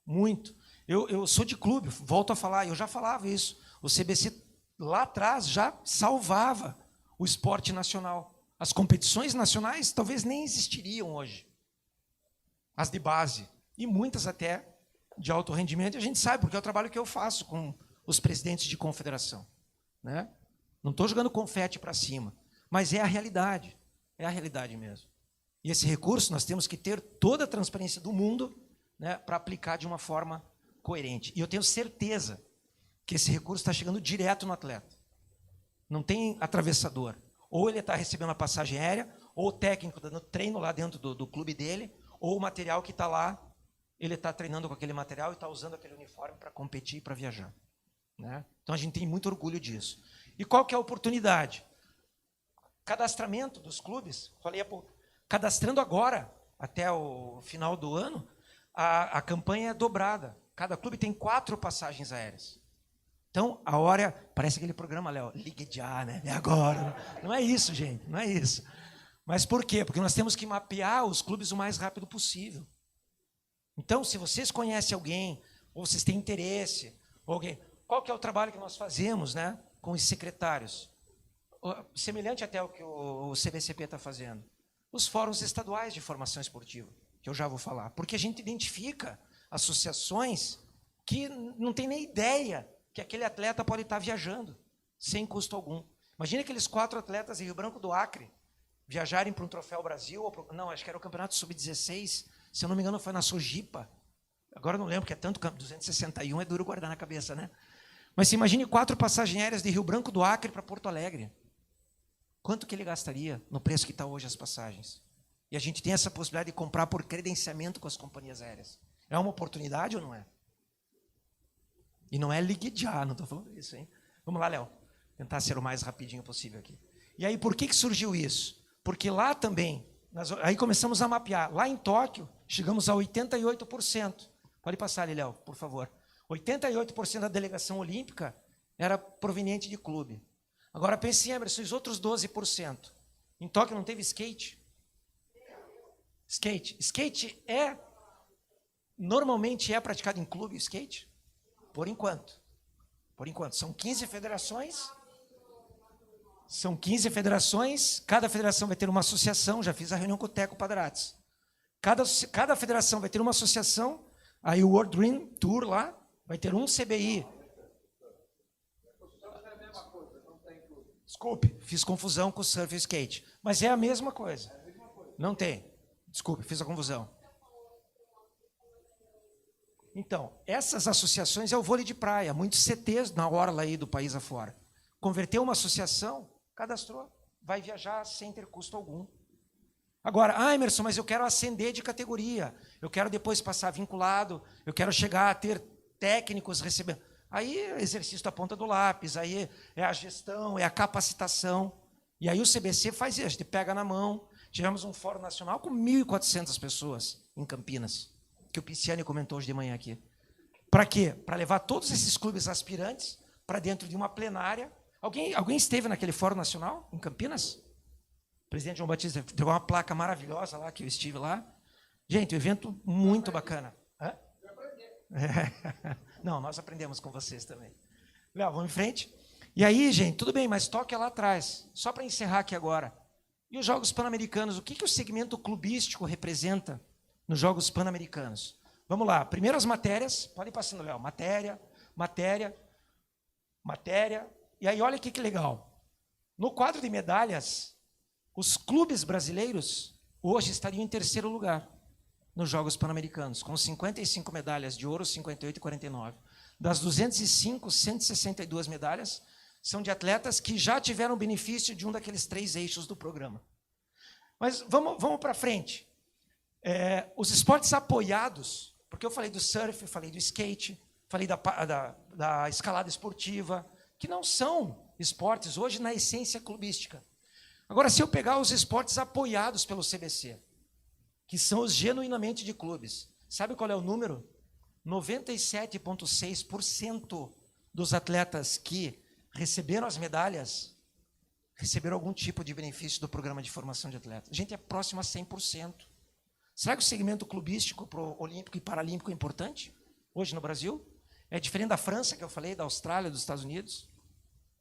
Muito. Eu sou de clube, volto a falar, eu já falava isso. O CBC lá atrás já salvava o esporte nacional. As competições nacionais talvez nem existiriam hoje. As de base. E muitas até de alto rendimento. E a gente sabe, porque é o trabalho que eu faço com os presidentes de confederação. Né? Não estou jogando confete para cima. Mas é a realidade. É a realidade mesmo. E esse recurso nós temos que ter toda a transparência do mundo, né, para aplicar de uma forma coerente. E eu tenho certeza que esse recurso está chegando direto no atleta. Não tem atravessador. Ou ele está recebendo a passagem aérea, ou o técnico dando treino lá dentro do clube dele, ou o material que está lá, ele está treinando com aquele material e está usando aquele uniforme para competir e para viajar. Né? Então a gente tem muito orgulho disso. E qual que é a oportunidade? Cadastramento dos clubes, falei há pouco, cadastrando agora, até o final do ano, a campanha é dobrada. Cada clube tem 4 passagens aéreas. Então, a hora... Parece aquele programa, Léo, ligue já, né? É agora. Não é isso, gente, não é isso. Mas por quê? Porque nós temos que mapear os clubes o mais rápido possível. Então, se vocês conhecem alguém, ou vocês têm interesse, ou alguém, qual que é o trabalho que nós fazemos, né, com os secretários? Semelhante até ao que o CBCP está fazendo. Os fóruns estaduais de formação esportiva, que eu já vou falar. Porque a gente identifica associações que não tem nem ideia que aquele atleta pode estar viajando, sem custo algum. Imagina aqueles 4 atletas em Rio Branco do Acre, viajarem para um Troféu Brasil, não, acho que era o Campeonato Sub-16, se eu não me engano foi na Sojipa, agora eu não lembro, que é tanto, 261 é duro guardar na cabeça, né? Mas se imagine 4 passagens aéreas de Rio Branco do Acre para Porto Alegre. Quanto que ele gastaria no preço que está hoje as passagens? E a gente tem essa possibilidade de comprar por credenciamento com as companhias aéreas. É uma oportunidade ou não é? E não é ligue já, não estou falando isso, hein? Vamos lá, Léo. Tentar ser o mais rapidinho possível aqui. E aí, por que surgiu isso? Porque lá também, aí começamos a mapear. Lá em Tóquio, chegamos a 88%. Pode passar ali, Léo, por favor. 88% da delegação olímpica era proveniente de clube. Agora pense em Emerson, os outros 12%. Em Tóquio não teve skate? Skate normalmente é praticado em clube, skate? Por enquanto. São 15 federações. Cada federação vai ter uma associação, já fiz a reunião com o Teco Padrates. Cada federação vai ter uma associação, aí o World Dream Tour lá, vai ter um CBI. Desculpe, fiz confusão com o surf e skate. Mas é a mesma coisa. Não tem. Desculpe, fiz a confusão. Então, essas associações é o vôlei de praia, muitos CTs na orla aí do país afora. Converteu uma associação, cadastrou, vai viajar sem ter custo algum. Agora, Emerson, mas eu quero ascender de categoria, eu quero depois passar vinculado, eu quero chegar a ter técnicos recebendo. Aí é exercício da ponta do lápis, aí é a gestão, é a capacitação. E aí o CBC faz isso, a gente pega na mão. Tivemos um fórum nacional com 1.400 pessoas em Campinas, que o Pisciani comentou hoje de manhã aqui. Para quê? Para levar todos esses clubes aspirantes para dentro de uma plenária. Alguém esteve naquele fórum nacional em Campinas? O presidente João Batista deu uma placa maravilhosa lá, que eu estive lá. Gente, um evento muito bacana. Hã? Não, nós aprendemos com vocês também. Léo, vamos em frente. E aí, gente, tudo bem, mas toque lá atrás. Só para encerrar aqui agora. E os Jogos Pan-Americanos, o que o segmento clubístico representa nos Jogos Pan-Americanos? Vamos lá, primeiro as matérias, pode ir passando, Léo, matéria, e aí olha que legal. No quadro de medalhas, os clubes brasileiros hoje estariam em terceiro lugar nos Jogos Pan-Americanos, com 55 medalhas de ouro, 58 e 49. Das 205, 162 medalhas são de atletas que já tiveram benefício de um daqueles 3 eixos do programa. Mas vamos para frente. Os esportes apoiados, porque eu falei do surf, falei do skate, falei da escalada esportiva, que não são esportes hoje na essência clubística. Agora, se eu pegar os esportes apoiados pelo CBC, que são os genuinamente de clubes, sabe qual é o número? 97,6% dos atletas que receberam as medalhas, receberam algum tipo de benefício do programa de formação de atletas. A gente é próximo a 100%. Será que o segmento clubístico para o olímpico e paralímpico é importante hoje no Brasil? É diferente da França, que eu falei, da Austrália, dos Estados Unidos?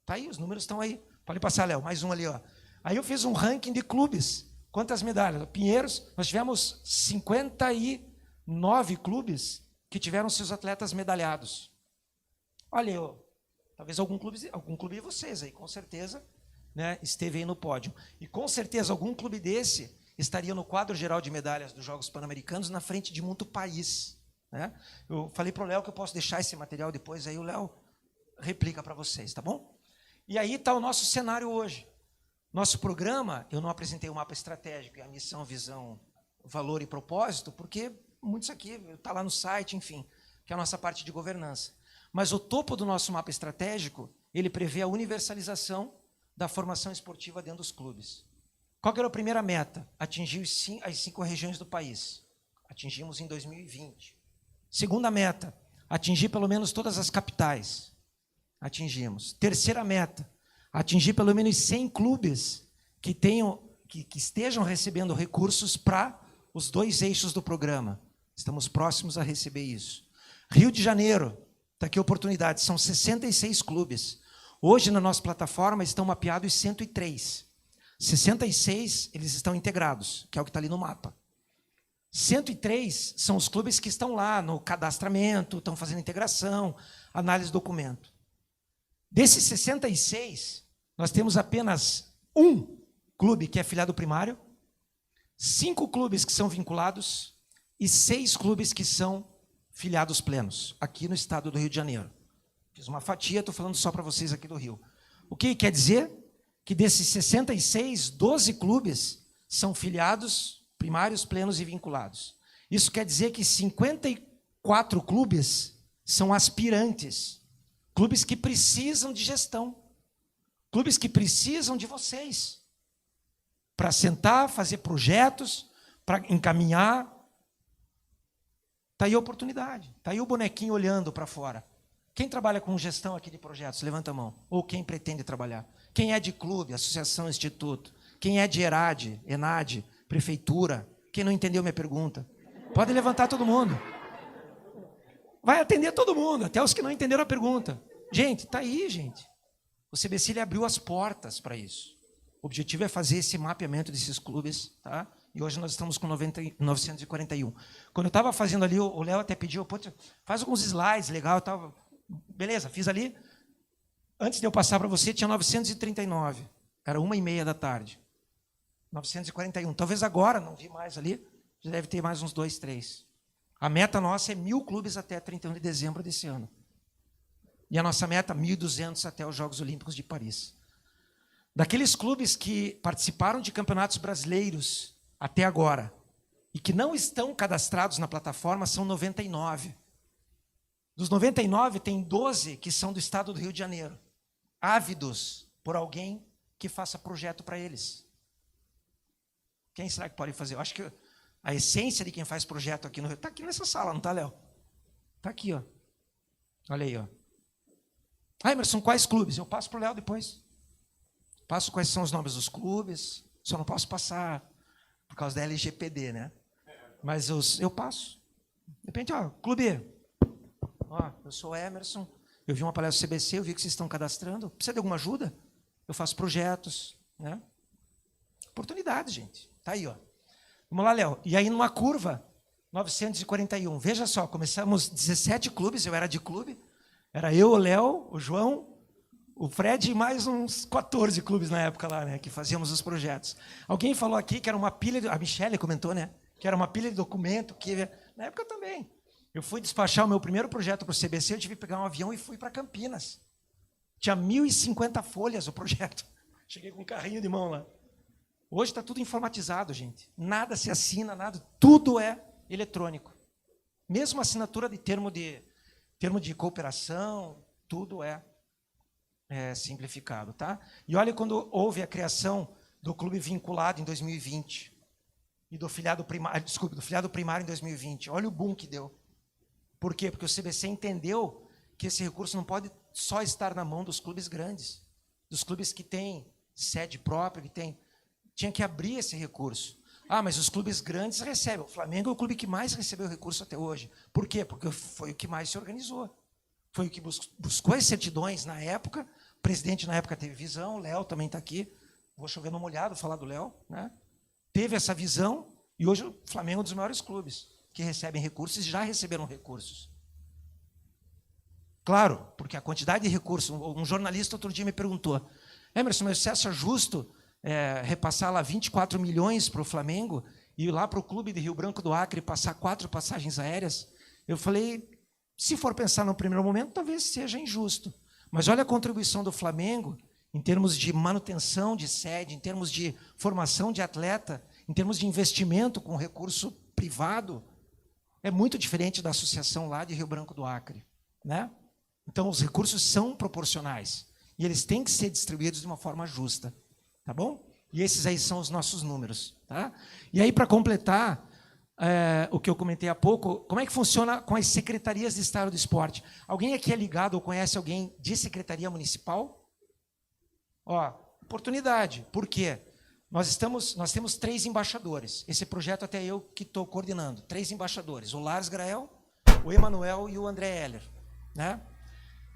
Está aí, os números estão aí. Pode passar, Léo, mais um ali. Ó. Aí eu fiz um ranking de clubes. Quantas medalhas? Pinheiros, nós tivemos 59 clubes que tiveram seus atletas medalhados. Olha, talvez algum clube de vocês aí, com certeza, né, esteve aí no pódio. E com certeza algum clube desse estaria no quadro geral de medalhas dos Jogos Pan-Americanos na frente de muito país. Né? Eu falei para o Léo que eu posso deixar esse material depois, aí o Léo replica para vocês, tá bom? E aí está o nosso cenário hoje. Nosso programa, eu não apresentei o mapa estratégico, a missão, visão, valor e propósito, porque muitos aqui, está lá no site, enfim, que é a nossa parte de governança. Mas o topo do nosso mapa estratégico, ele prevê a universalização da formação esportiva dentro dos clubes. Qual que era a primeira meta? Atingir as 5 regiões do país. Atingimos em 2020. Segunda meta, atingir pelo menos todas as capitais. Atingimos. Terceira meta, atingir pelo menos 100 clubes que estejam recebendo recursos para os 2 eixos do programa. Estamos próximos a receber isso. Rio de Janeiro, está aqui a oportunidade, são 66 clubes. Hoje, na nossa plataforma, estão mapeados 103. 66, eles estão integrados, que é o que está ali no mapa. 103 são os clubes que estão lá no cadastramento, estão fazendo integração, análise de documento. Desses 66, nós temos apenas um clube que é filiado primário, 5 clubes que são vinculados e 6 clubes que são filiados plenos, aqui no estado do Rio de Janeiro. Fiz uma fatia, estou falando só para vocês aqui do Rio. O que quer dizer? Que desses 66, 12 clubes são filiados primários, plenos e vinculados. Isso quer dizer que 54 clubes são aspirantes, clubes que precisam de gestão, clubes que precisam de vocês, para sentar, fazer projetos, para encaminhar. Está aí a oportunidade, está aí o bonequinho olhando para fora. Quem trabalha com gestão aqui de projetos, levanta a mão. Ou quem pretende trabalhar. Quem é de clube, associação, instituto. Quem é de ERAD, ENAD, prefeitura. Quem não entendeu minha pergunta. Pode levantar todo mundo. Vai atender todo mundo, até os que não entenderam a pergunta. Gente, está aí, gente. O CBC ele abriu as portas para isso. O objetivo é fazer esse mapeamento desses clubes, tá? E hoje nós estamos com 941. Quando eu estava fazendo ali, o Léo até pediu, pô, faz alguns slides, legal, tava... Beleza, fiz ali. Antes de eu passar para você, tinha 939. Era 1h30 da tarde. 941. Talvez agora, não vi mais ali, já deve ter mais uns 2, 3. A meta nossa é 1.000 clubes até 31 de dezembro desse ano. E a nossa meta, 1.200 até os Jogos Olímpicos de Paris. Daqueles clubes que participaram de campeonatos brasileiros até agora e que não estão cadastrados na plataforma, são 99. Dos 99, tem 12 que são do estado do Rio de Janeiro, ávidos por alguém que faça projeto para eles. Quem será que pode fazer? Eu acho que a essência de quem faz projeto aqui no Rio está aqui nessa sala, não está, Léo? Está aqui, ó. Olha aí, ó. Ah, Emerson, quais clubes? Eu passo para o Léo depois. Passo quais são os nomes dos clubes. Só não posso passar por causa da LGPD, né? Mas eu passo. De repente, ó, clube. Ó, eu sou Emerson, eu vi uma palestra do CBC, eu vi que vocês estão cadastrando. Precisa de alguma ajuda? Eu faço projetos, né? Oportunidade, gente. Tá aí, ó. Vamos lá, Léo. E aí, numa curva, 941. Veja só, começamos 17 clubes, eu era de clube. Era eu, o Léo, o João, o Fred e mais uns 14 clubes na época lá, né? Que fazíamos os projetos. Alguém falou aqui que era uma pilha, a Michelle comentou, né? Que era uma pilha de documento, que na época também. Eu fui despachar o meu primeiro projeto para o CBC, eu tive que pegar um avião e fui para Campinas. Tinha 1.050 folhas o projeto. Cheguei com um carrinho de mão lá. Hoje está tudo informatizado, gente. Nada se assina, nada. Tudo é eletrônico. Mesmo a assinatura de termo de cooperação, tudo é simplificado, tá? E olha quando houve a criação do clube vinculado em 2020 e do filiado primário em 2020. Olha o boom que deu. Por quê? Porque o CBC entendeu que esse recurso não pode só estar na mão dos clubes grandes, dos clubes que têm sede própria, tinha que abrir esse recurso. Ah, mas os clubes grandes recebem. O Flamengo é o clube que mais recebeu recurso até hoje. Por quê? Porque foi o que mais se organizou. Foi o que buscou as certidões na época. O presidente na época teve visão, o Léo também está aqui. Vou chover no molhado falar do Léo, né? Teve essa visão e hoje o Flamengo é um dos maiores clubes que recebem recursos e já receberam recursos. Claro, porque a quantidade de recursos... Um jornalista outro dia me perguntou, Emerson, mas você acha justo repassar lá 24 milhões para o Flamengo e ir lá para o clube de Rio Branco do Acre passar 4 passagens aéreas? Eu falei, se for pensar no primeiro momento, talvez seja injusto. Mas olha a contribuição do Flamengo em termos de manutenção de sede, em termos de formação de atleta, em termos de investimento com recurso privado. É muito diferente da associação lá de Rio Branco do Acre, né? Então, os recursos são proporcionais e eles têm que ser distribuídos de uma forma justa, tá bom? E esses aí são os nossos números, tá? E aí, para completar o que eu comentei há pouco, como é que funciona com as secretarias de Estado do Esporte? Alguém aqui é ligado ou conhece alguém de secretaria municipal? Ó, oportunidade. Por quê? Nós temos 3 embaixadores. Esse projeto até eu que estou coordenando. 3 embaixadores. O Lars Grael, o Emanuel e o André Heller, né?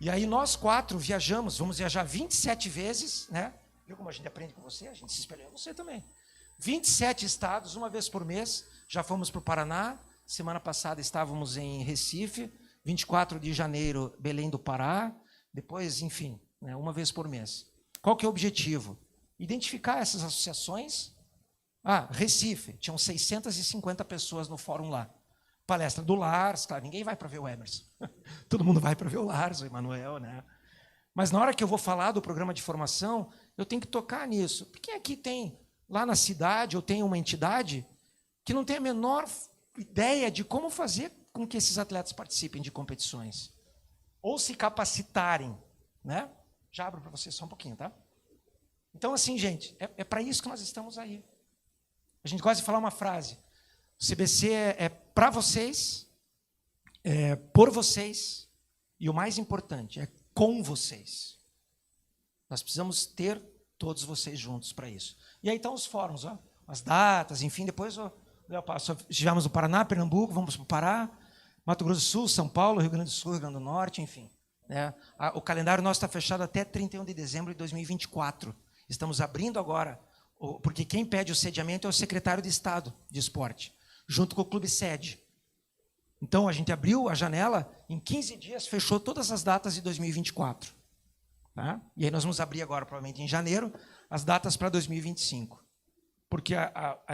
E aí nós 4 viajamos, vamos viajar 27 vezes, né? Viu como a gente aprende com você? A gente se espelha em você também. 27 estados, uma vez por mês. Já fomos para o Paraná. Semana passada estávamos em Recife. 24 de janeiro, Belém do Pará. Depois, enfim, né, uma vez por mês. Qual que é o objetivo? identificar essas associações. Recife, tinham 650 pessoas no fórum lá. Palestra do Lars, claro, ninguém vai para ver o Emerson. Todo mundo vai para ver o Lars, o Emanuel, né? Mas na hora que eu vou falar do programa de formação, eu tenho que tocar nisso. Porque aqui tem, lá na cidade, eu tenho uma entidade que não tem a menor ideia de como fazer com que esses atletas participem de competições. Ou se capacitarem, né? Já abro para vocês só um pouquinho, tá? Então, assim, gente, é para isso que nós estamos aí. A gente gosta de falar uma frase. O CBC é para vocês, é por vocês, e o mais importante, é com vocês. Nós precisamos ter todos vocês juntos para isso. E aí estão os fóruns, ó, as datas, enfim, depois estivemos no Paraná, Pernambuco, vamos para o Pará, Mato Grosso do Sul, São Paulo, Rio Grande do Sul, Rio Grande do Norte, enfim. Né? O calendário nosso está fechado até 31 de dezembro de 2024. Estamos abrindo agora, porque quem pede o sediamento é o secretário de Estado de Esporte, junto com o clube sede. Então, a gente abriu a janela, em 15 dias fechou todas as datas de 2024. Tá? E aí nós vamos abrir agora, provavelmente em janeiro, as datas para 2025. Porque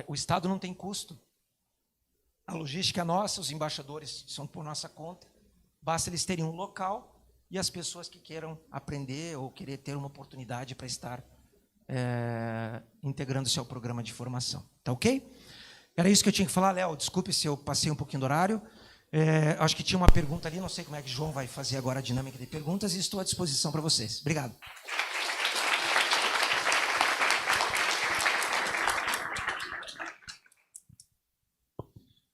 o Estado não tem custo. A logística é nossa, os embaixadores são por nossa conta. Basta eles terem um local e as pessoas que queiram aprender ou querer ter uma oportunidade para estar integrando-se ao programa de formação. Tá ok? Era isso que eu tinha que falar, Léo. Desculpe se eu passei um pouquinho do horário. Acho que tinha uma pergunta ali, não sei como é que o João vai fazer agora a dinâmica de perguntas e estou à disposição para vocês. Obrigado.